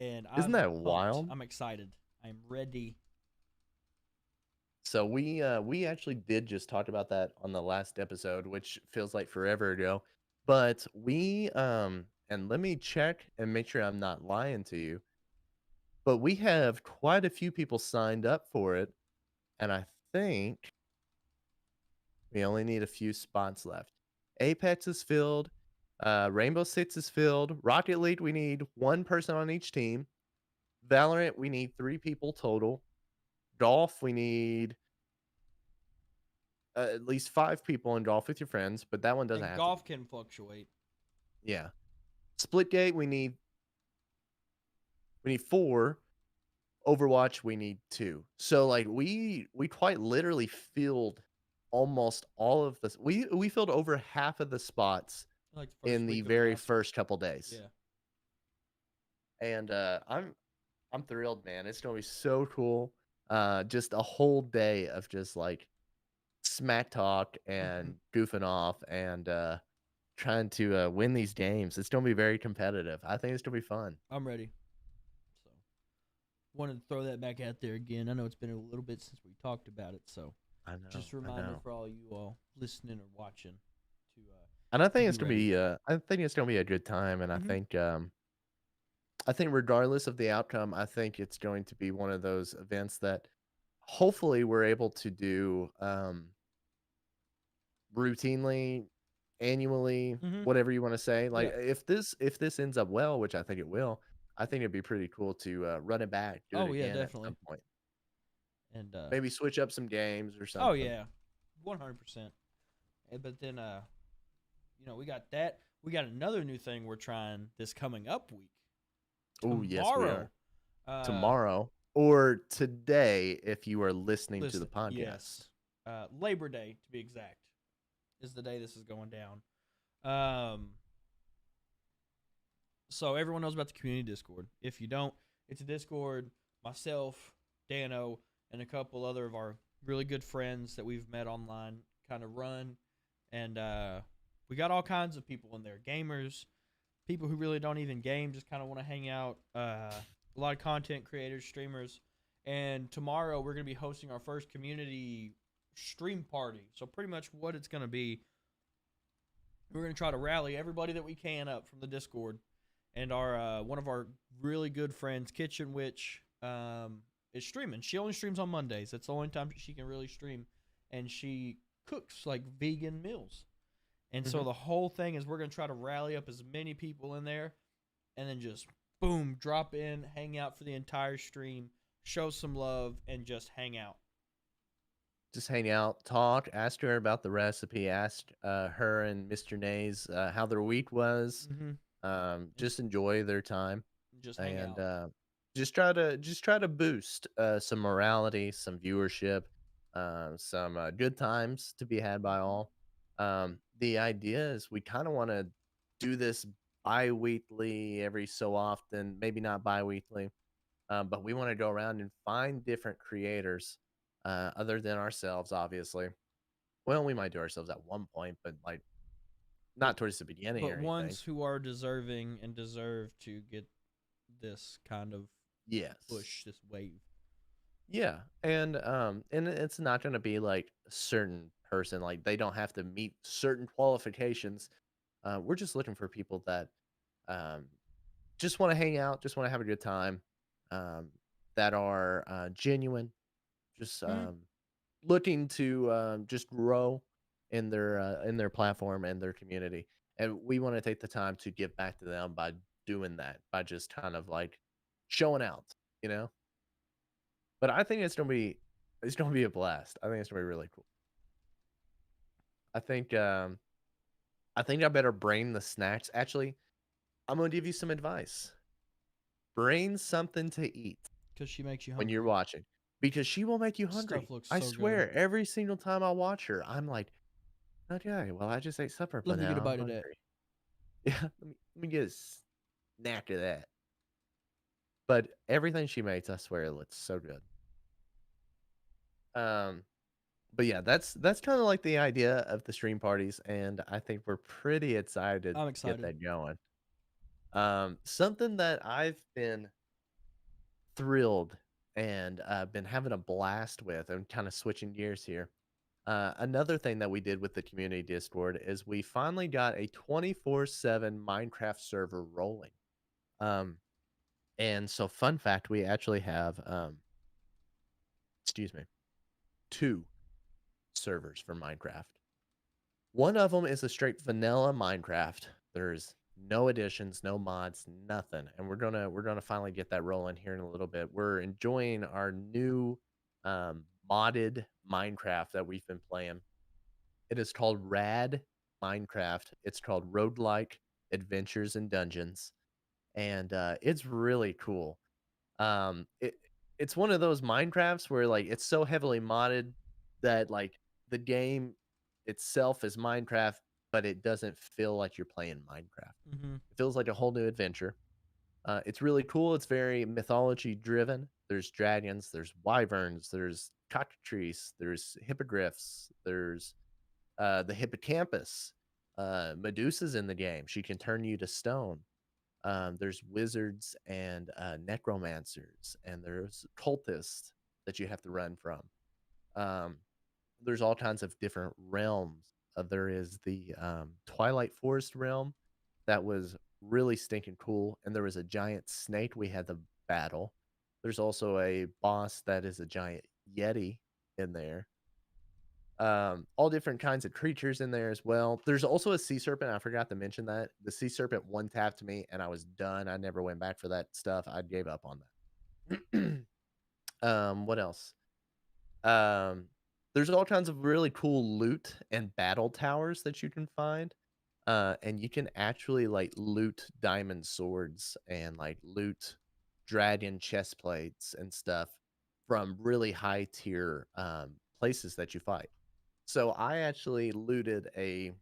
and Isn't I'm that pumped. wild? I'm excited. I'm ready. So we actually did just talk about that on the last episode, which feels like forever ago. But we and let me check and make sure I'm not lying to you. But we have quite a few people signed up for it, and I think we only need a few spots left. Apex is filled, Rainbow Six is filled, Rocket League we need one person on each team. Valorant we need 3 people total. Golf we need at least 5 people in golf with your friends, but that one doesn't And have to be. golf can fluctuate. Yeah. Splitgate, we need 4. Overwatch, we need 2. So like we quite literally filled almost all of this. We filled over half of the spots Like the first in the week of very last week. first couple days. Yeah. And I'm thrilled, man. It's gonna be so cool. Just a whole day of just like smack talk and goofing off and trying to win these games. It's gonna be very competitive. I think it's gonna be fun. I'm ready. So wanted to throw that back out there again. I know it's been a little bit since we talked about it, so I know, just a I reminder know. for all you all listening or watching And I to think be it's gonna ready. be I think it's gonna be a good time, and Hmm. I think regardless of the outcome, I think it's going to be one of those events that hopefully we're able to do routinely, annually, Hmm. whatever you want to say. Like Yeah. if this ends up well, which I think it will, I think it'd be pretty cool to run it back, do it Oh yeah, again at definitely. some point. And Maybe switch up some games or oh something. yeah, 100%. But then we got that. We got another new thing we're trying this coming up week. Oh, yes, we Tomorrow. are. Uh, Tomorrow or today if you are listening to the listen, podcast. yes. Labor Day to be exact is the day this is going down. Um, so everyone knows about the community Discord. If you don't, it's a Discord. Myself, Dano, and a couple other of our really good friends that we've met online kind of run, and we got all kinds of people in there. Gamers, people who really don't even game, just kind of want to hang out. A lot of content creators, streamers, and tomorrow we're gonna be hosting our first community stream party. So pretty much what it's gonna be, we're gonna try to rally everybody that we can up from the Discord, and our one of our really good friends, Kitchen Witch, is streaming. She only streams on Mondays. That's the only time she can really stream, and she cooks like vegan meals. And so Mhm. the whole thing is we're gonna try to rally up as many people in there, and then just boom, drop in, hang out for the entire stream, show some love, and just hang out. Just hang out, talk, ask her about the recipe, ask her and Mr. Nays how their week was. Mm-hmm. And Just enjoy their time just hang and out. just try to boost some morality, some viewership, some good times to be had by all. The idea is we kind of want to do this bi-weekly every so often, maybe not bi-weekly, but we want to go around and find different creators other than ourselves, obviously. Well, we might do ourselves at one point, but like But not towards the beginning but or anything. ones who are deserving and deserve to get this kind of Yes. push, this wave. Yeah, and it's not gonna be like a certain person, like, they don't have to meet certain qualifications. We're just looking for people that, um, just wanna hang out, just wanna have a good time, um, that are, genuine, just, Mhm. looking to, just grow in their platform and their community, and we wanna take the time to give back to them by doing that, by just kind of, like, showing out, you know? But I think it's gonna be a blast. I think it's gonna be really cool. I think, I think I better bring the snacks. Actually, I'm gonna give you some advice. Bring something to eat Because she makes you when you're hungry. watching, because she will make you Stuff hungry. looks I so good. swear, every single time I watch her, I'm like, "Okay, well, I just ate supper, Let but me get a now I'm bite of that. hungry." Yeah, let me get a snack of that. But everything she makes, I swear, it looks so good. Um, but yeah, that's kinda like the idea of the stream parties, and I think we're pretty excited I'm to get excited. that going. Something that I've been thrilled and, been having a blast with and kinda switching gears here. Another thing that we did with the community Discord is we finally got a 24/7 Minecraft server rolling. Um, and so fun fact, we actually have, excuse me, 2 servers for Minecraft. One of them is a straight vanilla Minecraft. There's no additions, no mods, nothing, and we're gonna finally get that rolling here in a little bit. We're enjoying our new, modded Minecraft that we've been playing. It is called Rad Minecraft. It's called Roguelike Adventures and Dungeons, and, it's really cool. It's one of those Minecrafts where, like, it's so heavily modded that, like, the game itself is Minecraft, but it doesn't feel like you're playing Minecraft. Mhm. It feels like a whole new adventure. It's really cool. It's very mythology driven. There's dragons, there's wyverns, there's cockatrices, there's hippogriffs, there's, the hippocampus. Medusa's in the game. She can turn you to stone. There's wizards and necromancers, and there's cultists that you have to run from. Um, there's all kinds of different realms. There is the Twilight Forest realm that was really stinking cool, and there was a giant snake we had to battle. There's also a boss that is a giant yeti in there. All different kinds of creatures in there as well. There's also a sea serpent. I forgot to mention that. The sea serpent one tapped me and I was done. I never went back for that stuff. I gave up on that. What else? Um, there's all kinds of really cool loot and battle towers that you can find. And you can actually like loot diamond swords and like loot dragon chest plates and stuff from really high tier places that you fight. So I actually looted a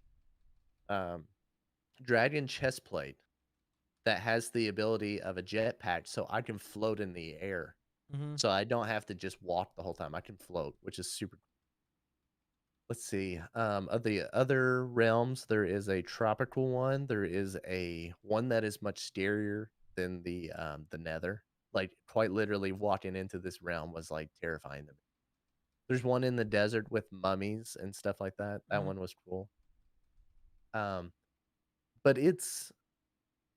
um, dragon chest plate that has the ability of a jetpack, so I can float in the air. Mhm. So I don't have to just walk the whole time. I can float, which is super. Let's see. Of the other realms, there is a tropical one. There is a one that is much scarier than the Nether. Like quite literally, walking into this realm was like terrifying to me. There's one in the desert with mummies and stuff like that. That Mhm. one was cool. Um, but it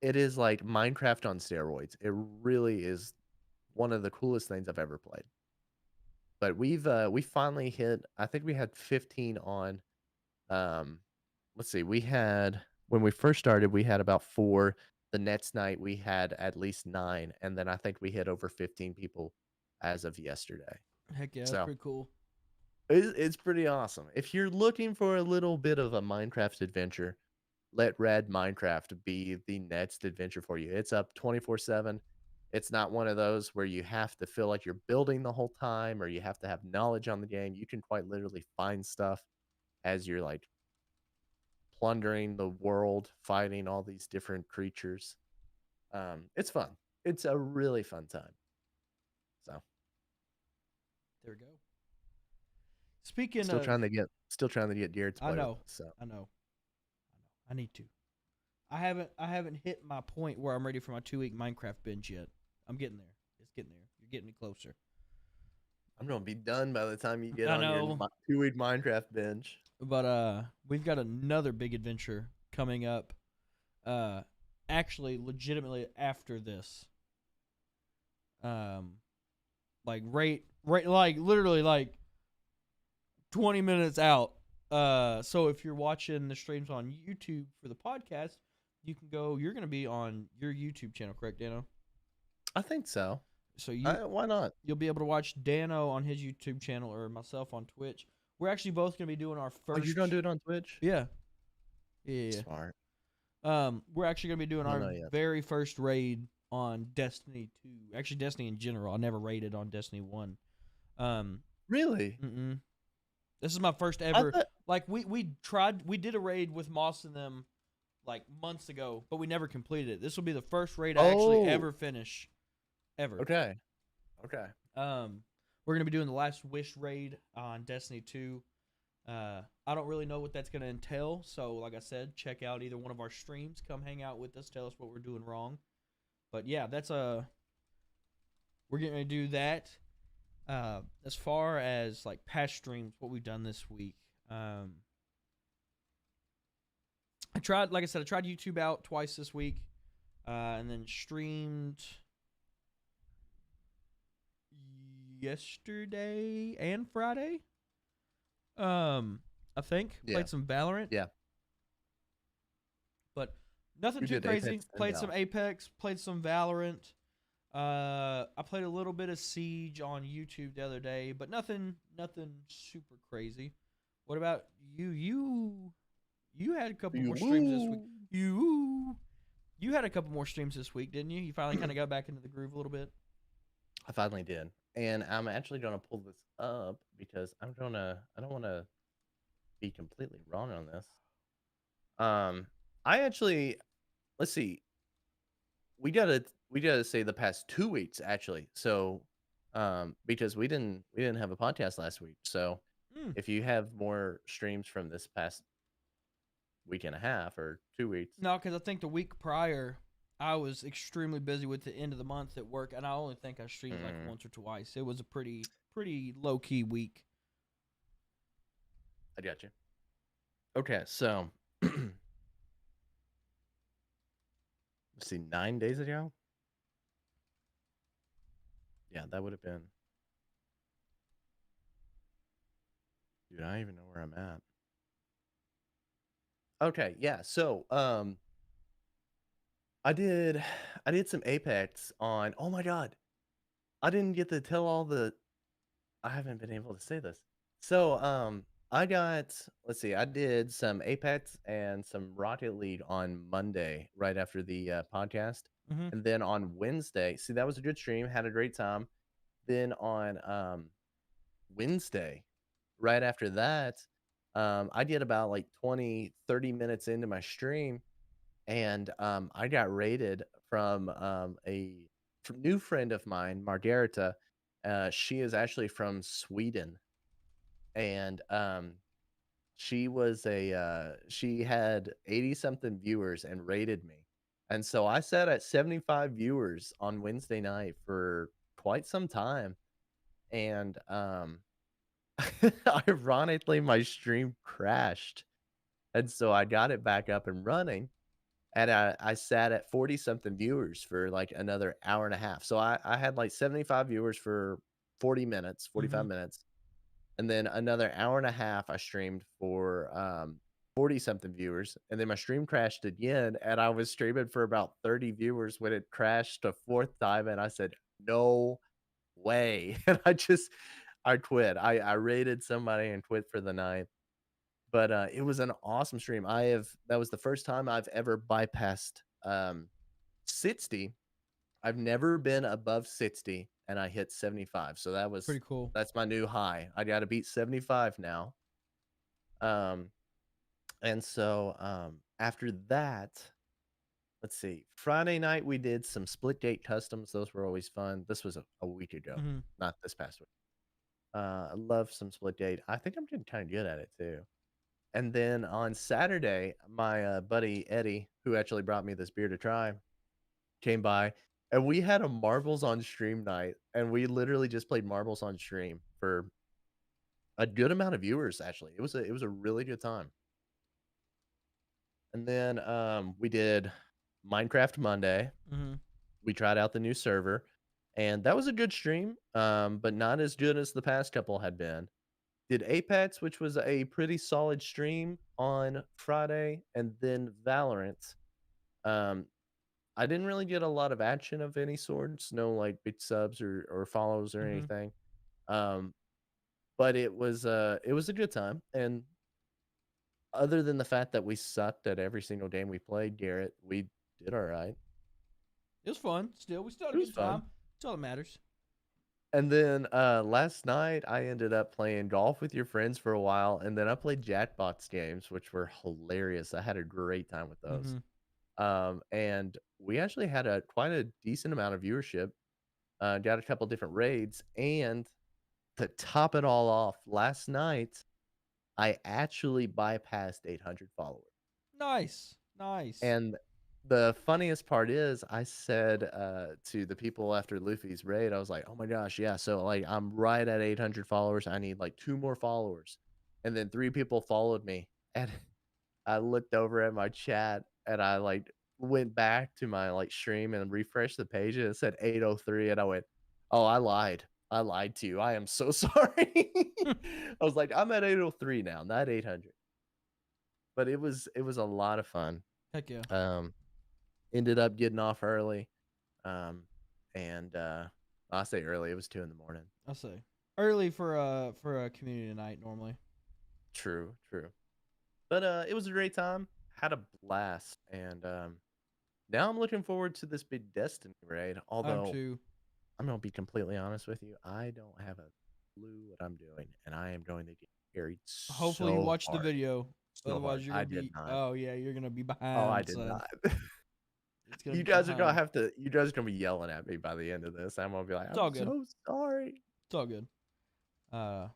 is like Minecraft on steroids. It really is one of the coolest things I've ever played. But we finally hit I think we had 15 on um let's see, we had when we first started we had about 4. The next night we had at least 9 and then I think we hit over 15 people as of yesterday. Heck yeah, that's So, pretty cool. it's pretty awesome. If you're looking for a little bit of a Minecraft adventure, let Red Minecraft be the next adventure for you. It's up 24/7. It's not one of those where you have to feel like you're building the whole time or you have to have knowledge on the game. You can quite literally find stuff as you're like plundering the world, fighting all these different creatures. It's fun. It's a really fun time. So, There we go. Speaking of, still trying to get Jared to I play with know, us. So, I know, I know. I need to. I haven't hit my point where I'm ready for my 2-week Minecraft binge yet. I'm getting there. It's getting there. You're getting me closer. I'm gonna be done by the time you get I on your know, 2-week Minecraft binge. but we've got another big adventure coming up. Uh, actually, legitimately after this. Um, right, like literally like 20 minutes out. So if you're watching the streams on YouTube for the podcast, you can go. You're gonna be on your YouTube channel, correct, Dano? I think so. So Why not? you'll be able to watch Dano on his YouTube channel or myself on Twitch. We're actually both gonna be doing our Oh, you're first. gonna do it on Twitch? Yeah, yeah. Smart. We're actually gonna be doing I don't our know yet. very first raid on Destiny 2. Actually, Destiny in general. I never raided on Destiny 1. Um, Really? mm-mm. This is my first I ever. thought. Like we did a raid with Moss and them like months ago, but we never completed it. This will be the first raid I actually Oh. ever finish, ever. Okay. Okay. We're gonna be doing the Last Wish raid on Destiny 2. I don't really know what that's gonna entail, so like I said, check out either one of our streams. Come hang out with us, tell us what we're doing wrong. But yeah, that's we're getting to do that. As far as like past streams, what we've done this week. I tried, like I said, I tried YouTube out twice this week, and then streamed yesterday and Friday. I think Yeah. played some Valorant. Yeah. But nothing You too did crazy. Apex and Played some Valorant. Apex, played some Valorant. I played a little bit of Siege on YouTube the other day, but nothing super crazy. What about you? You had a couple more streams this week. You had a couple more streams this week, didn't you? You finally kind of got back into the groove a little bit. I finally did. And I'm actually gonna pull this up because I don't wanna be completely wrong on this. I actually, let's see. We gotta say the past 2 weeks actually. So, because we didn't have a podcast last week. So, Mm. if you have more streams from this past week and a half or 2 weeks, No, because I think the week prior, I was extremely busy with the end of the month at work, and I only think I streamed like once or twice. It was a pretty low key week. I got you. Okay, so let's see, 9 days ago. Yeah, that would have been. Dude, I don't even know where I'm at. Okay, yeah. So, I did some Apex on. Oh my god, I didn't get to tell all the. I haven't been able to say this. So, I got. Let's see. I did some Apex and some Rocket League on Monday, right after the podcast, Mm-hmm. and then on Wednesday. See, that was a good stream. Had a great time. Then on Wednesday, right after that, I get about like 20, 30 minutes into my stream, and I got raided from new friend of mine, Margarita. She is actually from Sweden, and she had 80 something viewers and rated me. And so I sat at 75 viewers on Wednesday night for quite some time. And ironically, my stream crashed. And so I got it back up and running. And I sat at 40 something viewers for like another hour and a half. So I had like 75 viewers for 40 minutes, 45 Mm-hmm. minutes. And then another hour and a half I streamed for 40 something viewers. And then my stream crashed again. And I was streaming for about 30 viewers when it crashed a fourth time. And I said, no way. And I quit. I raided somebody and quit for the night. But it was an awesome stream. That was the first time I've ever bypassed 60. I've never been above 60 and I hit 75. So Pretty cool. that's my new high. I got to beat 75 now. Um and so after that, let's see. Friday night we did some split gate customs. Those were always fun. This was a week ago, Mm-hmm. not this past week. I love some split gate. I think I'm getting kind of good at it too. And then on Saturday, my buddy Eddie, who actually brought me this beer to try, came by, and we had a marbles on stream night, and we literally just played marbles on stream for a good amount of viewers, actually. It was a really good time. And then, we did Minecraft Monday. Mm-hmm. We tried out the new server, and that was a good stream, but not as good as the past couple had been. Did Apex, which was a pretty solid stream on Friday, and then Valorant. Um, I didn't really get a lot of action of any sorts, no, like, big subs or follows or Mm-hmm. anything. Um, but it was a good time, and other than the fact that we sucked at every single game we played, Garrett, we did alright. It was fun. Still, we still had It a was good fun. time. That's all that matters. And then, last night, I ended up playing golf with your friends for a while, and then I played Jackbox games, which were hilarious. I had a great time with those. Mm-hmm. And we actually had quite a decent amount of viewership, got a couple different raids, and to top it all off, last night, I actually bypassed 800 followers. Nice. Nice. And the funniest part is I said, to the people after Luffy's raid, I was like, "Oh my gosh, yeah, so, like, I'm right at 800 followers, I need, like, 2 more followers." And then 3 people followed me, and I looked over at my chat, and I, like, went back to my, like, stream and refreshed the page, and it said 803, and I went, "Oh, I lied. I lied to you. I am so sorry." I was like, "I'm at 803 now, not 800." But it was a lot of fun. Heck yeah. Um Ended up getting off early, um, and, I say early, it was 2 in the morning. I'll say early for a community night normally. True, true. But, it was a great time, had a blast, and, now I'm looking forward to this big Destiny raid, I'm although too. I'm gonna be completely honest with you, I don't have a clue what I'm doing, and I am going to get carried Hopefully you so watch the hard, video. so hard. Otherwise you're I gonna did be not. oh yeah, you're gonna be Oh, I behind, did son. not. It's gonna You be guys are gonna behind. have to you guys are gonna be yelling at me by the end of this. I'm gonna be like, It's "I'm all good. so sorry." It's all good. Uh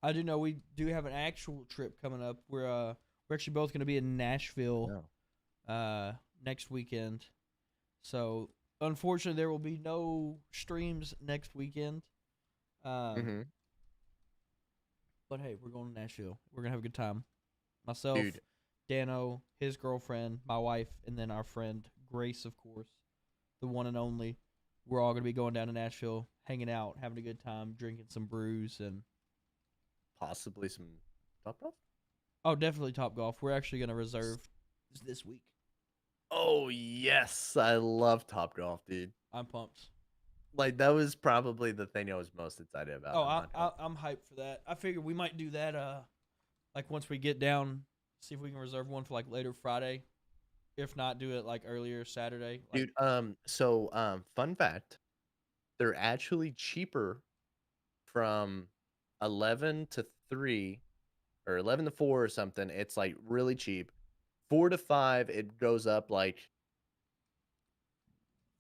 I do know we do have an actual trip coming up. We're actually both gonna be in I Nashville know. next weekend. So unfortunately there will be no streams next weekend. Um Mhm. but hey, we're going to Nashville. We're gonna have a good time. Myself, Dude, Dano, his girlfriend, my wife, and then our friend Grace, of course, the one and only. We're all gonna be going down to Nashville, hanging out, having a good time, drinking some brews, and possibly some Top Golf? oh, definitely Top Golf. We're actually gonna reserve this week. Oh, yes. I love Top Golf, dude. I'm pumped. Like, that was probably the thing I was most excited about Oh, in my golf. I'm hyped for that. I figure we might do that. Like once we get down, see if we can reserve one for like later Friday. If not, do it like earlier Saturday. Like Dude, fun fact, they're actually cheaper from 11 to 3 or 11 to 4 or something. It's, like, really cheap. 4 to 5, it goes up, like,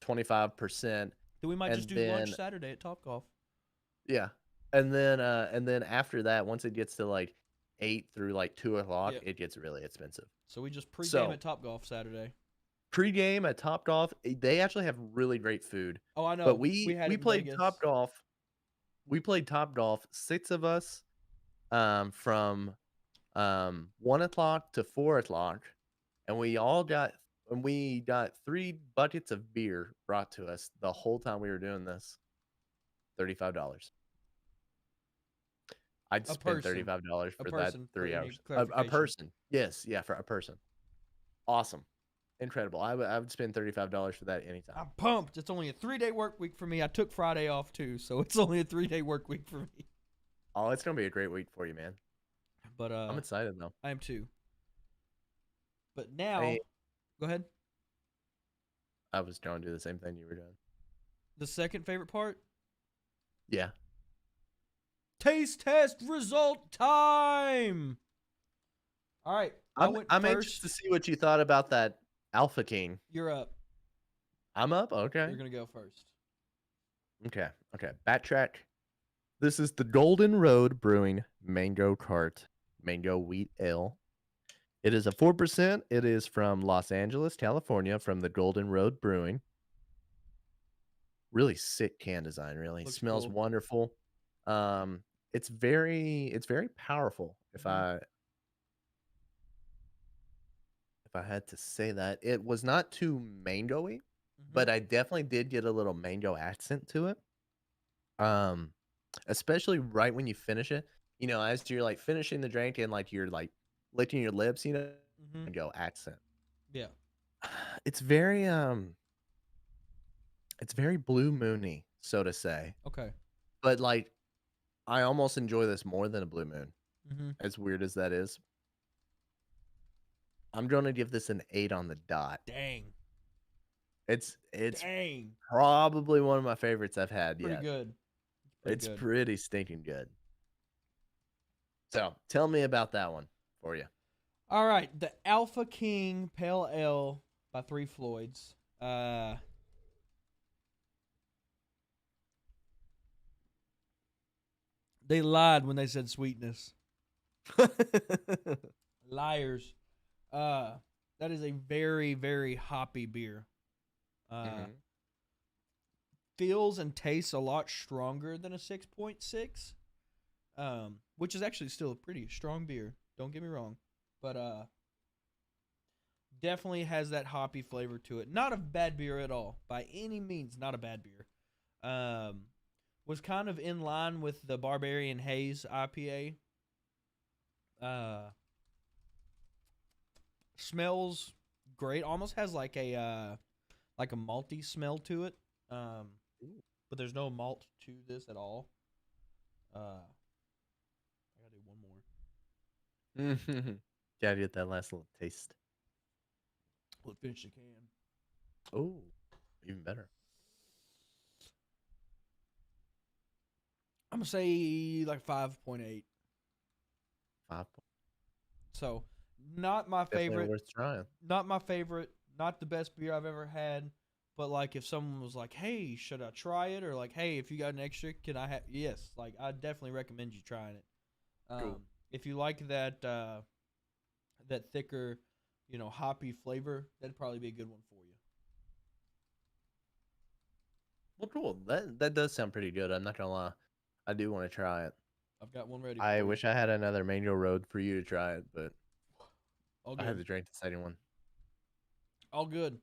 25%, then we might just and do lunch then Saturday at Top Golf. yeah. And then after that, once it gets to, like, 8 through, like, 2 o'clock, Yeah. it gets really expensive. So we just pregame So, at Top Golf Saturday. pregame at Topgolf, they actually have really great food, Oh, I but know. We we had we it in played Vegas. Topgolf we played Topgolf, 6 of us, from, 1 o'clock to 4 o'clock, and we got 3 buckets of beer brought to us the whole time we were doing this. $35. I'd A spend person. $35 A for that person for 3 any hours. A clarification. person. Yes, yeah, for a person. Awesome. Incredible. I would spend $35 for that anytime. I'm pumped. It's only a 3-day work week for me. I took Friday off too, so it's only a 3-day work week for me. Oh, it's gonna be a great week for you, man. But I'm excited though. I am too. But I now, go ahead. I was trying to do the same thing you were doing. The second favorite part, Yeah. taste test result time. All right, I I'm went I'm anxious to first. see what you thought about that Alpha King. You're up. I'm up. Okay. You're gonna go first. Okay. Okay. Backtrack. This is the Golden Road Brewing Mango Cart Mango Wheat Ale. It is a 4%. It is from Los Angeles, California, from the Golden Road Brewing. Really sick can design, really. Looks Smells cool. wonderful. Um, it's very powerful. Mm-hmm. If I had to say that, it was not too mango-y, Mm-hmm. but I definitely did get a little mango accent to it. Um, Especially right when you finish it, as you're like finishing the drink and like you're like licking your lips, Mm-hmm. mango accent. Yeah. It's very blue moony, so to say. Okay. But like I almost enjoy this more than a blue moon, Mm-hmm. as weird as that is. I'm gonna give this an 8 on the dot. Dang. It's Dang. probably one of my favorites I've had Pretty yet. good. Pretty It's good. pretty stinking good. So, tell me about that one for you. All right, the Alpha King Pale Ale by Three Floyds. They lied when they said sweetness. Liars. Uh, that is a very, very hoppy beer. Uh, Mhm. Feels and tastes a lot stronger than a 6.6. Which is actually still a pretty strong beer. Don't get me wrong, but definitely has that hoppy flavor to it. Not a bad beer at all, by any means. Not a bad beer. Was kind of in line with the Barbarian Haze IPA. Uh, Smells great. Almost has like a malty smell to it. Um, Ooh. but there's no malt to this at all. I gotta do one more. Gotta get that last little taste. We'll finish the can. Oh, even better. I'm gonna say like 5.8. 5 So not my definitely favorite. worth trying. Not my favorite. Not the best beer I've ever had. But like if someone was like, "Hey, should I try it?" or like, "Hey, if you got an extra, can I have?" Yes, like I definitely recommend you trying it. Cool. If you like that thicker, hoppy flavor, that'd probably be a good one for you. Well, cool. That does sound pretty good. I'm not gonna lie. I do want to try it. I've got one ready I for you. wish I had another Mango Road for you to try it, but All I had good. to drink the second one. All good.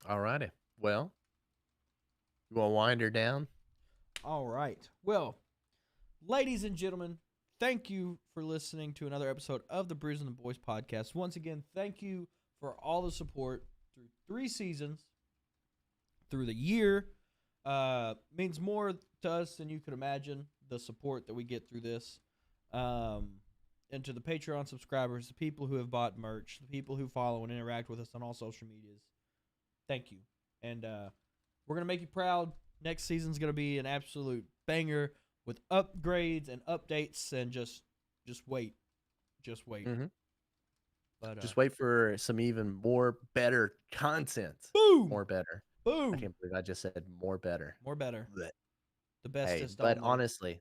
Alrighty. Well, you want to wind her down? All right. Well, ladies and gentlemen, thank you for listening to another episode of the Brews and the Boys podcast. Once again, thank you for all the support through 3 seasons, through the year. Means more to us than you could imagine, the support that we get through this. And to the Patreon subscribers, the people who have bought merch, the people who follow and interact with us on all social medias. Thank you. And we're going to make you proud. Next season's going to be an absolute banger with upgrades and updates, and just wait. Just wait. Mm-hmm. But Just wait for some even more better content. boom! More better. I Boom! can't believe I just said more better. More better. Blech. The Hey, bestest but only.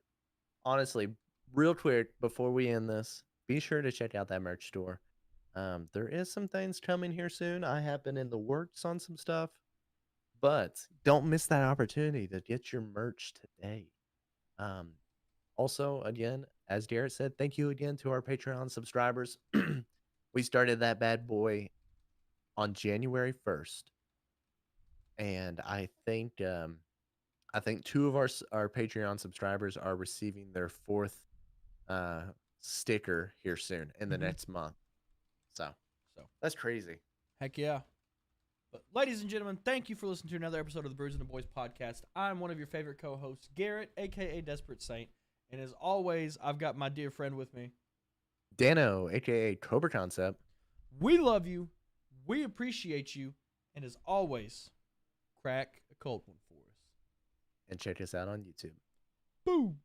honestly, real quick before we end this, be sure to check out that merch store. There is some things coming here soon. I have been in the works on some stuff, but don't miss that opportunity to get your merch today. Um, Also, again, as Garrett said, thank you again to our Patreon subscribers. We started that bad boy on January 1st, and I think two of our Patreon subscribers are receiving their fourth uh sticker here soon in the Mm-hmm. next month. So So, that's crazy. heck yeah. But, ladies and gentlemen, thank you for listening to another episode of the Brews and the Boys podcast. I'm one of your favorite co-hosts, Garrett, a.k.a. Desperate Saint. And as always, I've got my dear friend with me. Dano, aka Cobra Concept. We love you. We appreciate you. And as always, crack a cold one for us. And check us out on YouTube. Boom.